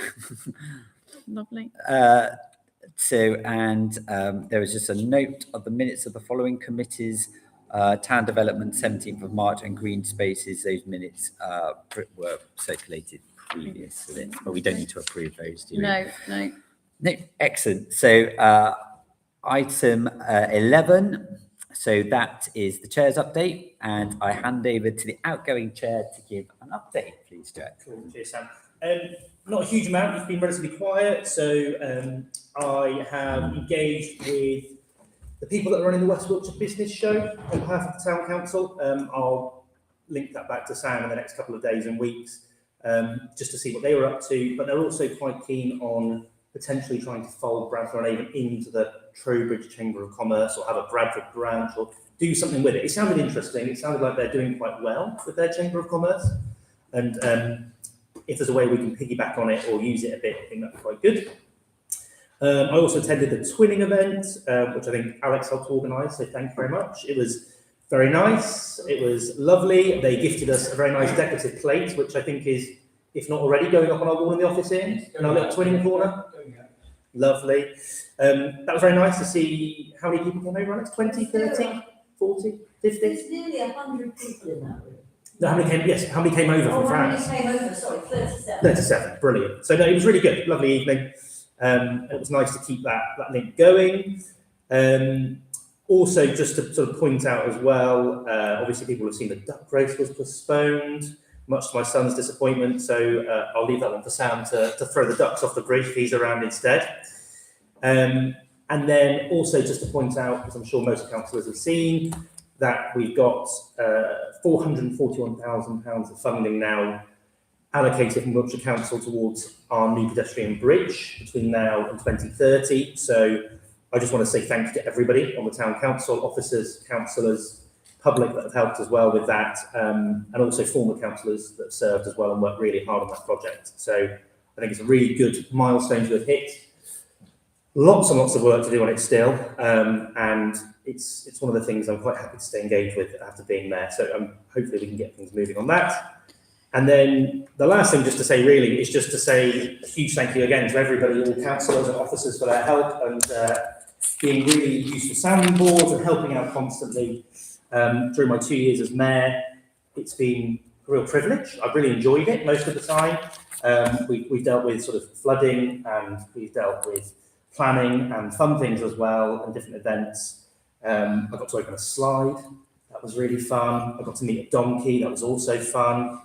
Lovely. There was just a note of the minutes of the following committees: Town Development, 17th of March, and Green Spaces. Those minutes were circulated previous to this, but we don't need to approve those, do we? No. No, excellent. So item 11. So that is the chair's update, and I hand over to the outgoing chair to give an update, please, Jack. Cool. Cheers, Sam. Not a huge amount. It's been relatively quiet. So I have engaged with the people that are running the West Wiltshire Business Show on behalf of the Town Council. I'll link that back to Sam in the next couple of days and weeks, just to see what they were up to. But they're also quite keen on potentially trying to fold Bradford and Avon into the Trowbridge Chamber of Commerce, or have a Bradford branch, or do something with it. It sounded interesting. It sounded like they're doing quite well with their Chamber of Commerce. And if there's a way we can piggyback on it or use it a bit, I think that'd be quite good. I also attended the Twinning event, which I think Alex helped organise, so thank you very much. It was very nice. It was lovely. They gifted us a very nice decorative plate, which I think is, if not already, going up on our wall in the office in our little Twinning corner. Lovely. That was very nice to see how many people came over, Alex? 20, 30, 40, 50? There's nearly 100 people in that room. No, how many came over Oh, from how many France? came over? Sorry, 37. 37, brilliant. So no, it was really good, lovely evening. It was nice to keep that link going. Also, just to sort of point out as well, obviously people have seen the duck race was postponed, much to my son's disappointment. So I'll leave that one for Sam to throw the ducks off the bridge if he's around instead. And then also just to point out, because I'm sure most councillors have seen, that we've got £441,000 of funding now allocated from Wiltshire Council towards our new pedestrian bridge between now and 2030. So I just want to say thank you to everybody on the town council, officers, councillors, public that have helped as well with that, and also former councillors that have served as well and worked really hard on that project. So I think it's a really good milestone to have hit. Lots and lots of work to do on it still, and it's one of the things I'm quite happy to stay engaged with after being there. So hopefully we can get things moving on that. And then the last thing just to say really is just to say a huge thank you again to everybody, all councillors and officers for their help and being really useful sounding boards and helping out constantly during my 2 years as mayor. It's been a real privilege. I've really enjoyed it most of the time. We've dealt with sort of flooding and we've dealt with planning and fun things as well and different events. I got to open a slide. That was really fun. I got to meet a donkey. That was also fun.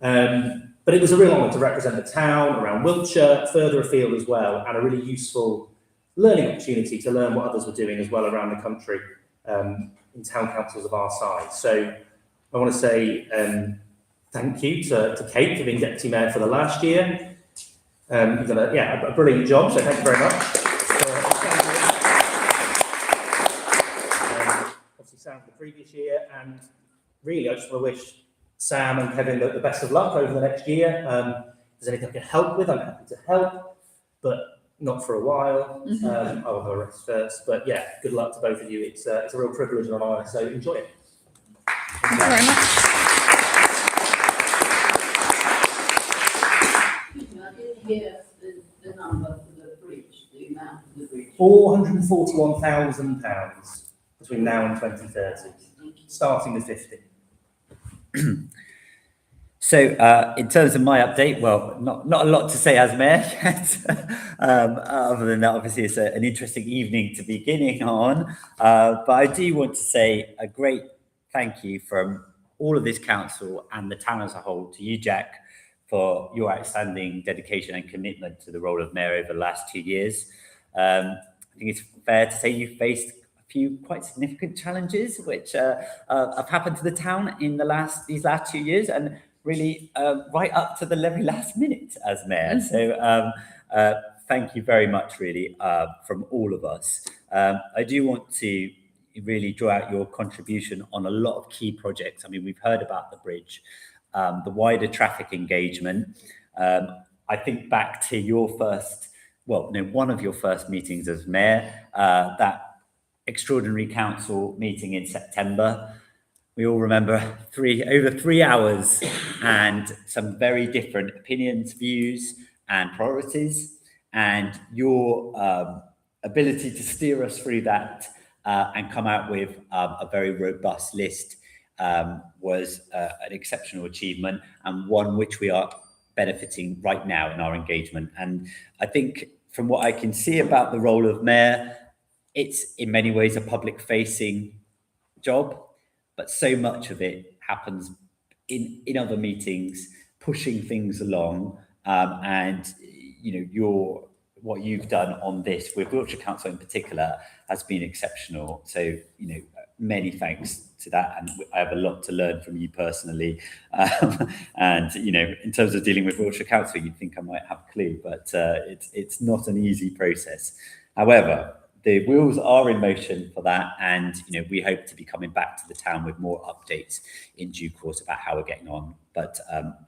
But it was a real honour to represent the town around Wiltshire, further afield as well, and a really useful learning opportunity to learn what others were doing as well around the country in town councils of our size. So I want to say thank you to Kate for being Deputy Mayor for the last year. You've done a brilliant job, so thank you very much. Obviously Sam for the previous year, and really I just want to wish Sam and Kevin the best of luck over the next year. If there's anything I can help with, I'm happy to help, but not for a while. I'll have a rest first. But yeah, good luck to both of you. It's a real privilege and an honour, so enjoy it. Thank you very much. I didn't hear the number for the bridge, the amount of the bridge. £441,000 between now and 2030, starting with 50. So in terms of my update, well, not a lot to say as mayor yet. Other than that, obviously it's an interesting evening to be beginning on. But I do want to say a great thank you from all of this council and the town as a whole to you, Jack, for your outstanding dedication and commitment to the role of mayor over the last 2 years. I think it's fair to say you faced a few quite significant challenges which have happened to the town in these last 2 years, and really right up to the very last minute as mayor. So thank you very much, really, from all of us. I do want to really draw out your contribution on a lot of key projects. I mean, we've heard about the bridge, the wider traffic engagement. I think back to your one of your first meetings as mayor, that extraordinary council meeting in September. We all remember over 3 hours and some very different opinions, views, and priorities. And your ability to steer us through that and come out with a very robust list was an exceptional achievement, and one which we are benefiting right now in our engagement. And I think from what I can see about the role of mayor, it's in many ways a public-facing job, but so much of it happens in other meetings, pushing things along. And what you've done on this with Wiltshire Council in particular has been exceptional. So many thanks to that, and I have a lot to learn from you personally. And in terms of dealing with Wiltshire Council, you'd think I might have a clue, but it's not an easy process. However, the wheels are in motion for that, and we hope to be coming back to the town with more updates in due course about how we're getting on. But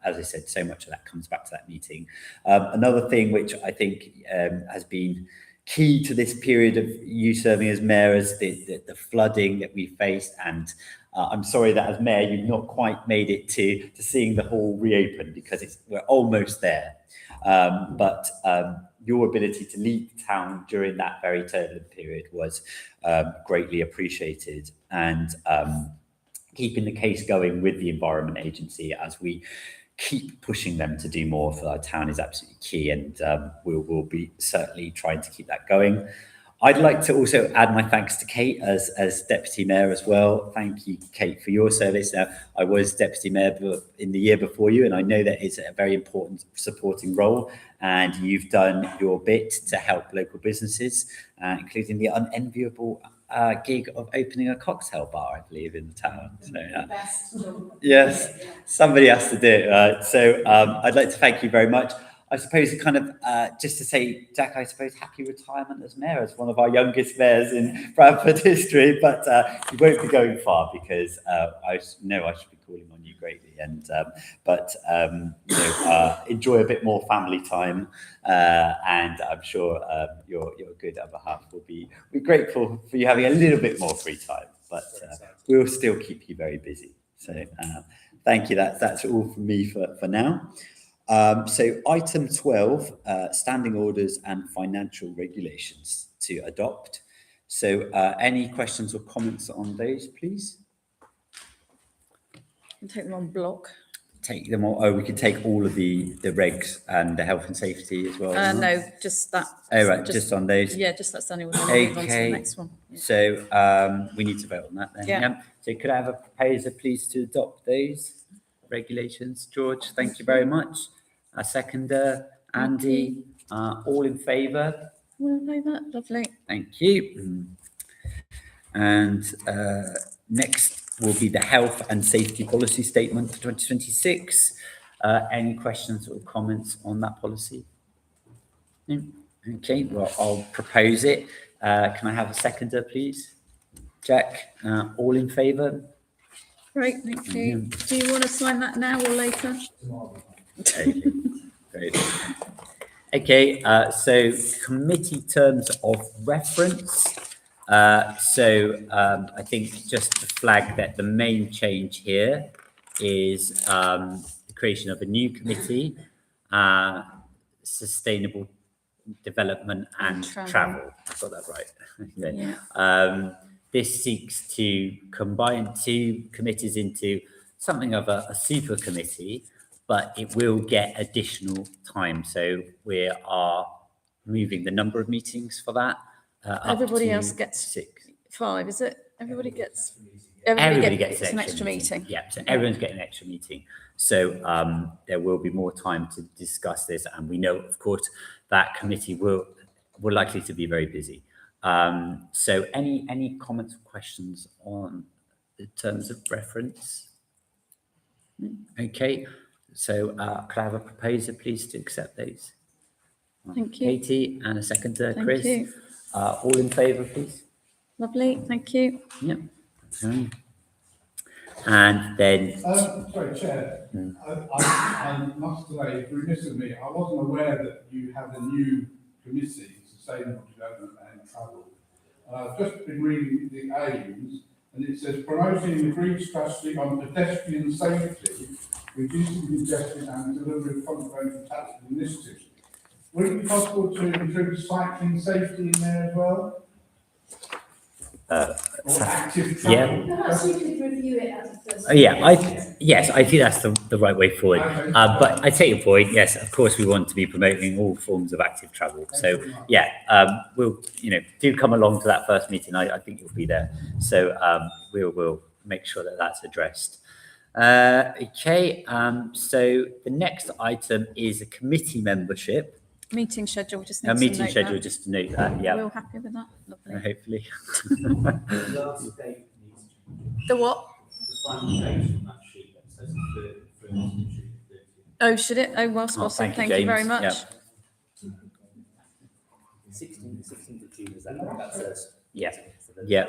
as I said, so much of that comes back to that meeting. Another thing which I think has been key to this period of you serving as mayor is the flooding that we faced, and I'm sorry that as mayor, you've not quite made it to seeing the hall reopen because we're almost there. But your ability to lead the town during that very turbulent period was greatly appreciated, and keeping the case going with the Environment Agency as we keep pushing them to do more for our town is absolutely key, and we'll be certainly trying to keep that going. I'd like to also add my thanks to Kate as Deputy Mayor as well. Thank you, Kate, for your service. Now, I was Deputy Mayor in the year before you, and I know that it's a very important supporting role, and you've done your bit to help local businesses, including the unenviable gig of opening a cocktail bar, I believe, in the town. So, yes, somebody has to do it. So I'd like to thank you very much. I suppose kind of just to say, Jack, I suppose happy retirement as mayor, as one of our youngest mayors in Bradford history, but you won't be going far because I know I should be calling on you greatly, and enjoy a bit more family time, and I'm sure your good other half will be grateful for you having a little bit more free time, but we'll still keep you very busy. So thank you. That's all from me for now. So item 12, standing orders and financial regulations to adopt. So any questions or comments on those, please? Can take them on block. Take them all. Oh, we could take all of the regs and the health and safety as well. No, just that. Oh, right, just on those. Yeah, just that standing order. Move on to the next one. Yeah. So we need to vote on that then. Yeah. So could I have a proposer, please, to adopt those regulations? George, thank you very much. A seconder, Andy, all in favour? All in favour, lovely. Thank you. And next will be the health and safety policy statement for 2026. Any questions or comments on that policy? No? Okay, well, I'll propose it. Can I have a seconder, please? Jack, all in favour? Great, thank you. Do you want to sign that now or later? Totally. Great. Okay, so committee terms of reference. I think just to flag that the main change here is the creation of a new committee, sustainable development and travel. I've got that right. Yeah. This seeks to combine two committees into something of a super committee, but it will get additional time. So we are moving the number of meetings for that. Everybody else gets 6. 5, is it? Everybody gets gets an extra meeting. Yeah, so everyone's getting an extra meeting. So there will be more time to discuss this, and we know, of course, that committee will likely to be very busy. So any comments or questions on the terms of reference? Okay. So could I have a proposer, please, to accept these? Thank you. Katie, and a seconder, Chris. Thank you. All in favour, please? Lovely, thank you. Yep. Okay. And then... sorry, Chair. I must say, it's remiss of me, I wasn't aware that you have a new committee, Sustainable Development and Travel. I've just been reading the aims, and it says promoting the green strategy on pedestrian safety, reducing congestion and delivering fundamental tactical initiatives. Would it be possible to include cycling safety in there as well? Or active travel? Perhaps we could review it as a first. Yes, I think that's the right way forward. Okay. But I take your point. Yes, of course, we want to be promoting all forms of active travel. So yeah, we'll do come along to that first meeting. I think you'll be there. So we'll make sure that that's addressed. Okay. So the next item is a committee membership. Meeting schedule, just A need meeting to note schedule, that. just to note that. Yeah. We're all happy with that? Lovely. Hopefully. The what? Oh, should it? Oh, well spotted. Thank you very much. 16th of June, is that what that says? Yeah. Yeah.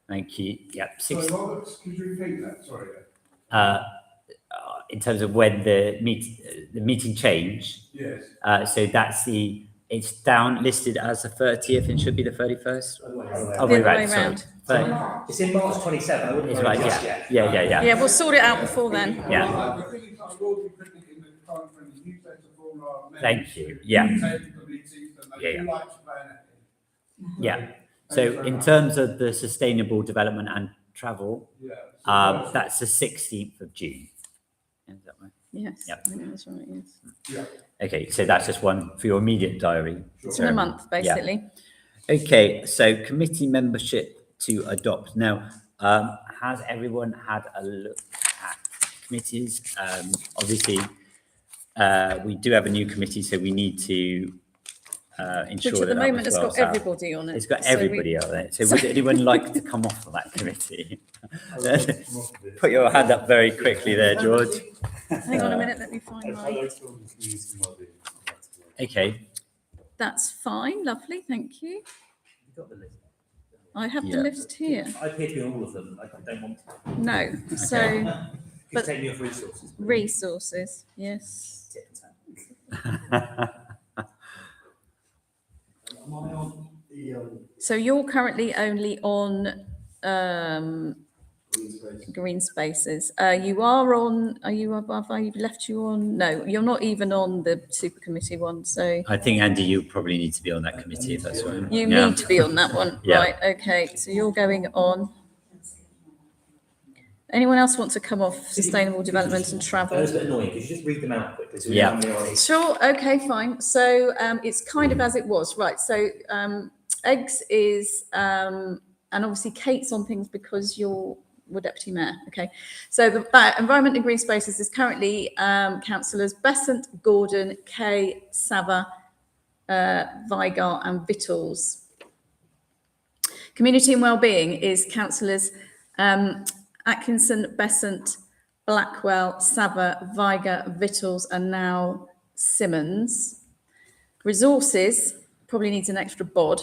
Thank you. Yeah. Sorry, Robert, could you repeat that? Sorry. In terms of when the meeting change. Yes. So that's the It's down listed as the 30th and should be the 31st. Other way Oh, around. The other way round. It's in March 27. I wouldn't It's worry right, just yeah. yet. Yeah. Yeah, we'll sort it out before then. Yeah. The thing is, I will be putting it in the current friendly newsletter for all our members. Thank you. Yeah. Technical meetings, and they Yeah. do like to plan it. Yeah. So in terms of the sustainable development and travel, Yeah. that's the 16th of June. Is that right? Yes, Yep. I think that's right, yes. Yeah. Okay, so that's just one for your immediate diary. It's in a month, Yeah. basically. Okay, so committee membership to adopt. Now, has everyone had a look at committees? Obviously, we do have a new committee, so we need to ensure Which at the that moment was has well got set up. everybody on it. It's got So we- everybody on it. So would anyone like to come off of that committee? Put your hand up very quickly there, George. Hang on a minute, let me find my, Okay, that's fine, lovely, thank you. I have the Yeah. list here. I appear to be on all of them. I don't want to. No, so But But- take me off resources. resources, yes. Am I on the So you're currently only on green space? green spaces. You are on, are you above, I've left you on, no, you're not even on the super committee one, so I think, Andy, you probably need to be on that committee if that's right. you Yeah. need to be on that one. Yeah. Right, okay, so you're going on. Anyone else want to come off sustainable development and travel? It's a bit annoying. Could you just read them out quickly? So we Yeah. know how many are on each? Sure, okay, fine. So it's kind of as it was, right? So eggs is, and obviously Kate's on things because you're deputy mayor, okay? So the environment and green spaces is currently councillors Besant, Gordon, Kay, Sava, Vigar and Vittles. Community and wellbeing is councillors Atkinson, Besant, Blackwell, Sava, Vigar, Vittles, and now Simmons. Resources probably needs an extra bod.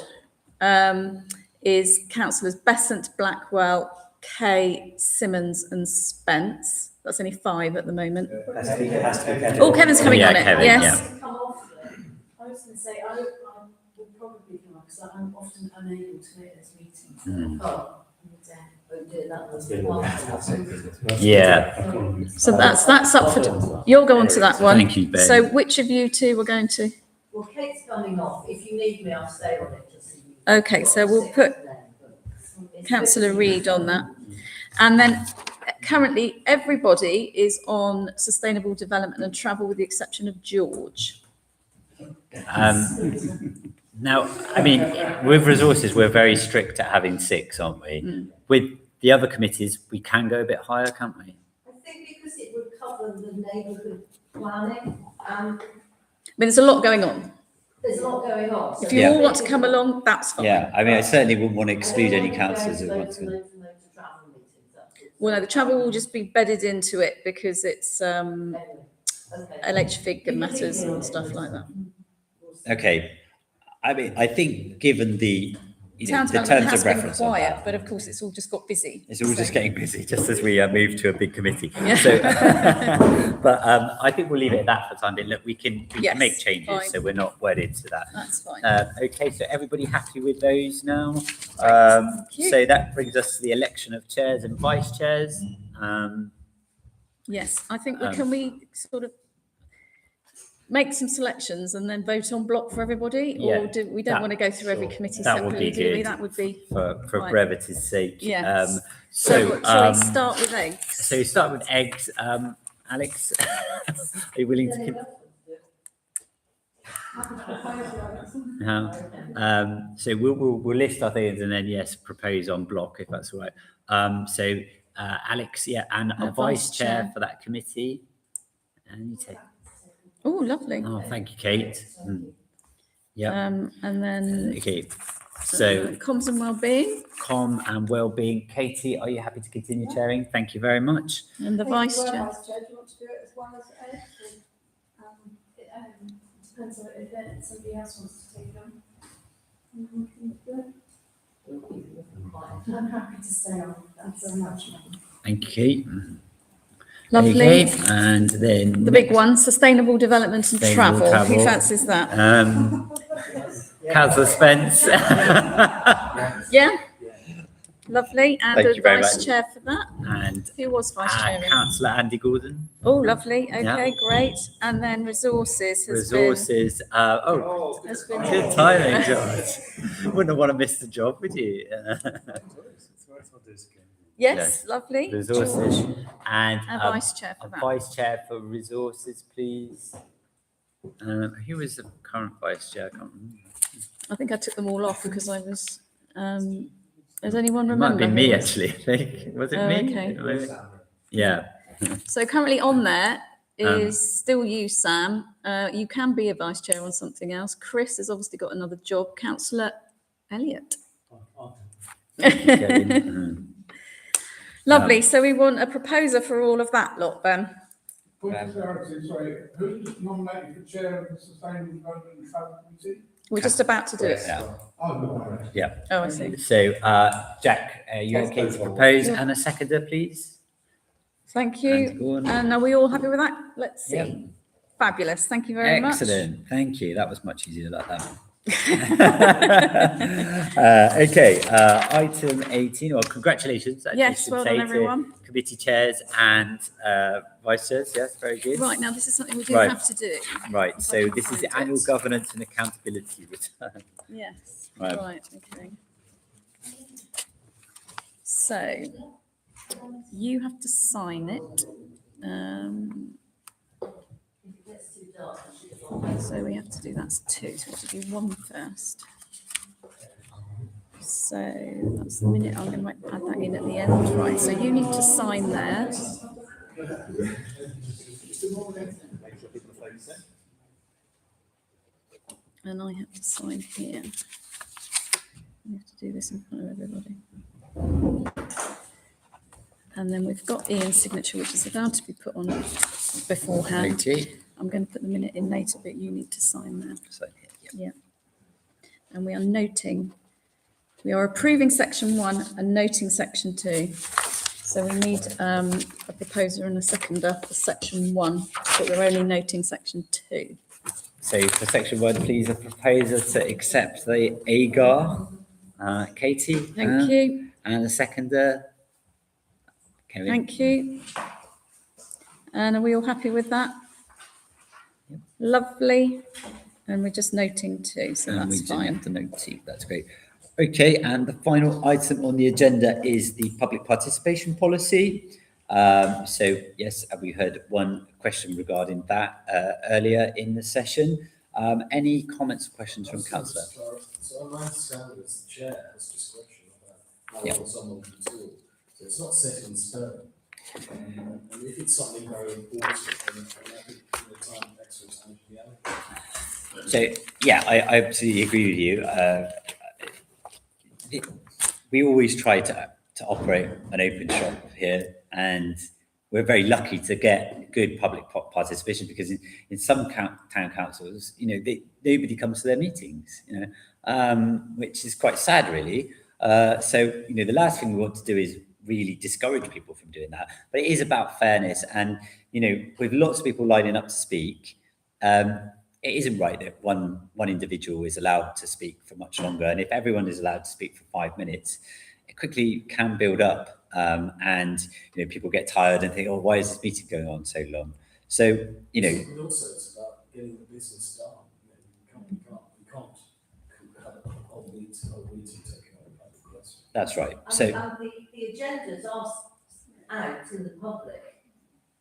Is councillors Besant, Blackwell, Kay, Simmons, and Spence. That's only 5 at the moment. Has to be Kevin. Oh, Kevin's coming Yeah, on it. Kevin, Yes. Come off of it. I was going to say, I would probably come off because I'm often unable to make those meetings. Oh, that was Been more fantastic, isn't it? Yeah. So that's up for. You'll go on to that one. Thank you, Ben. So which of you two are going to? Well, Kate's coming off. If you need me, I'll stay on it. Just so you- Okay, so we'll put It's Councillor good. Reid on that. And then currently everybody is on sustainable development and travel with the exception of George. Now, I mean, with resources, we're very strict at having 6, aren't we? With the other committees, we can go a bit higher, can't we? I think because it would cover the neighbourhood planning, I mean, there's a lot going on. there's a lot going on. If you all want to come along, that's fine. Yeah, I mean, I certainly wouldn't want to exclude any councillors who want to. Well, no, the travel will just be bedded into it because it's electric matters and stuff like that. Okay, I mean, I think given the, the Town terms development has of been reference on quiet, that, but of course it's all just got busy. it's all just So- getting busy, just as we move to a big committee. Yeah. So, but I think we'll leave it at that for the time being. Look, we can Yes, make changes, fine. so we're not wedded to that. That's fine. Okay, so everybody happy with those now? you. So that brings us to the election of chairs and vice chairs. Yes, I think Um, can we sort of make some selections and then vote on block for everybody? Yeah, Or do we don't that- want to go through every committee that would separately, be do we? good. That would be. For Right. brevity's sake. Yes. So, Shall we start with eggs? So you start with eggs. Alex, are you willing to? No. So we'll list our things and then yes, propose on block if that's all right. So Alex, yeah, and a vice chair for that committee. And you take. Oh, lovely. Oh, thank you, Kate. Yeah. And then Okay. So comms and wellbeing com and well-being. Katie, are you happy to continue chairing? Thank you very much. and the vice chair. Do you want to do it as well as Ed? It depends on if somebody else wants to take them. I'm happy to stay on. Thanks so much. Thank you, Kate. Lovely. Okay, and then The big one, sustainable development and Sustainable travel. Who travel. fancies that? Councillor Spence. Yeah? Lovely. And Thank a you very vice much. chair for that? And Who was vice chair? Councillor Andy Gordon. Oh, lovely. Okay, Yeah. great. And then resources has been. Resources. Has been Good timing, George. Wouldn't want to miss the job, would you? Yes, lovely. Resources. George. And A vice chair for a that. vice chair for resources, please. Who was the current vice chair? I can't remember. I think I took them all off because I was, does anyone It might remember? have been me, who was? actually, I think. Was it Oh, me? okay. Maybe? Yeah. So currently on there is still you, Sam. You can be a vice chair on something else. Chris has obviously got another job. Councillor Elliott. Lovely. So we want a proposer for all of that lot, Ben. Point of clarity, sorry, who's nominated for chair of the Sustainable Development and Travel Committee? We're just about to do it. Yeah. Oh, no. Yeah. Oh, I see. So, Jack, are you okay to propose and a seconder, please? Thank And you. go on. And are we all happy with that? Let's see. Yep. Fabulous. Thank you very much. Excellent. Thank you. That was much easier like that. Okay, item 18, well, congratulations. actually, Yes, should well say, done, to everyone. Committee chairs and vice chairs, yes, very good. Right, now this is something we do Right. have to do. Right, If I so can this is the find annual it. governance and accountability return. Yes, Right. right, okay. So, you have to sign it. So we have to do, that's two, so we have to do one first. So that's the minute, I'm going to add that in at the end, right, so you need to sign there. And I have to sign here. We have to do this in front of everybody. And then we've got Ian's signature, which is allowed to be put on beforehand. Okay. I'm going to put the minute in later, but you need to sign there. So, yeah. Yeah. And we are noting, we are approving section 1 and noting section 2. So we need a proposer and a seconder for section 1, but we're only noting section 2. So for section 1, please, a proposer to accept the AGAR. Katie. Thank you. And a seconder. Kevin. Thank you. And are we all happy with that? Lovely. And we're just noting 2, so And we that's do fine. have to note 2, that's great. Okay, and the final item on the agenda is the public participation policy. So yes, we heard one question regarding that earlier in the session. Any comments or questions from councillor? So I understand that the chair has discretion about how Yeah. long someone can talk. So it's not set in stone. And if it's something very important, then I think time, extra time should be allocated. So, yeah, I absolutely agree with you. We always try to operate an open shop here, and we're very lucky to get good public participation because in some town councils, nobody comes to their meetings, which is quite sad, really. So, the last thing we want to do is really discourage people from doing that. But it is about fairness, and with lots of people lining up to speak, it isn't right that one individual is allowed to speak for much longer. And if everyone is allowed to speak for 5 minutes, it quickly can build up. And people get tired and think, oh, why is this meeting going on so long? So, But also it's about getting the business done. We can't have a whole meeting taken over by the press. That's right. And, So, and the agendas are out to the public,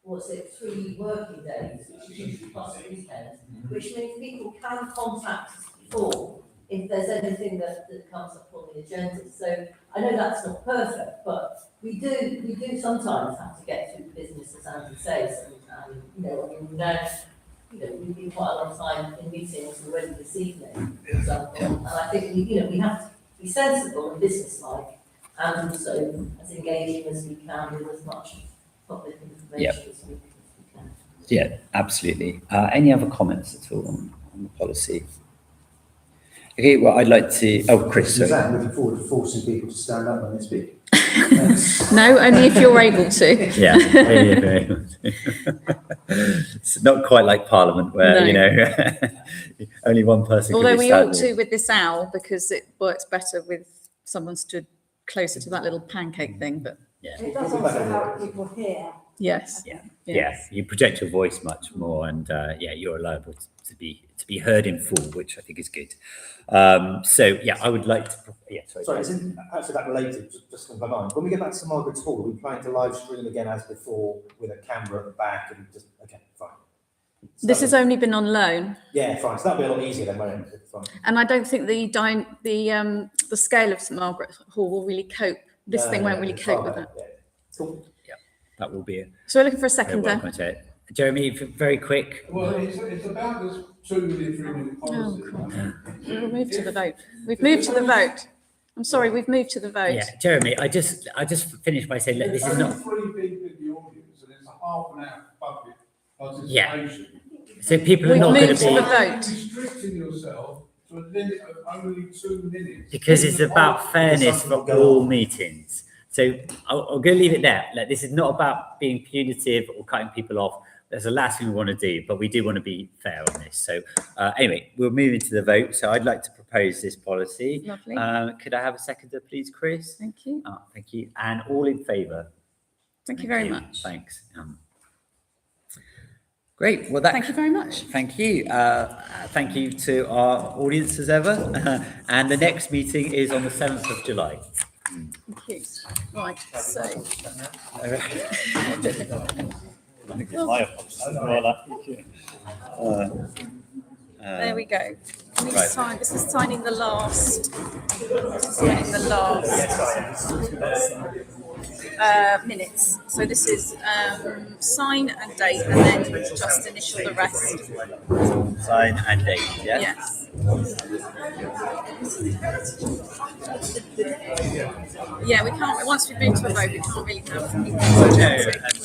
3 working days, which is usually plus a weekend, which means people can contact us before if there's anything that comes up on the agenda. So I know that's not perfect, but we do sometimes have to get through business, as Andy says, and we've been quite a long time in meetings already this evening, for example, and I think we have to be sensible and businesslike, and also as engaging as we can with as much public information as we can. yeah, absolutely. Any other comments at all on the policy? Okay, well, I'd like to... Oh, Chris, sorry. Suzanne, looking forward to forcing people to stand up when they speak. No, only if you're able to. Yeah. It's not quite like Parliament where, No. you know, only one person can Although be we ought standing. to with this owl because it works better with someone stood closer to that little pancake thing, but It does also help people hear. yes. Yeah, you project your voice much more, and you're liable to be heard in full, which I think is good. So yeah, I would like to. Sorry, isn't actually that related? Just from my mind. When we get back to Margaret's Hall, are we planning to live stream again as before with a camera at the back and just okay, fine. So This has only been on loan, yeah, fine. So that'll be a lot easier then, won't it? Fine. and I don't think the scale of St Margaret Hall will really cope. This thing won't really cope with that. Yeah. Cool. That will be. So we're looking for a You're second there. welcome to it. Jeremy, very quick. Well, it's about this 2 minute, 3 minute policy. We'll move to the vote. We've moved to the vote. I'm sorry, we've moved to the vote. Yeah, Jeremy, I just finished by saying, look, this is There's not. only 3 people in the audience and it's a half an hour public Yeah. participation. So people are We've not going moved to to the be. vote. Restricting yourself to a limit of only 2 minutes. Because it's about fairness for all meetings. So I'm going to leave it there. Like, this is not about being punitive or cutting people off. That's the last thing we want to do, but we do want to be fair on this. So anyway, we'll move into the vote. So I'd like to propose this policy. Lovely. Could I have a seconder, please, Chris? Thank you. Oh, thank you. And all in favour? Thank you very much. Thanks. Great. Well, Thank you very much. Thank you. Thank you to our audience as ever. And the next meeting is on the 7th of July. Thank you. Right, so. There we go. Can we Right. sign, this is signing the last, signing the last minutes. So this is sign and date and then just initial the rest. Sign and date, yeah? Yes. Yeah, we can't, once we've moved to a vote, we can't really have.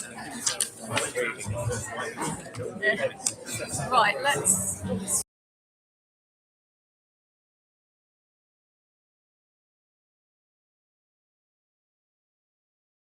Right, let's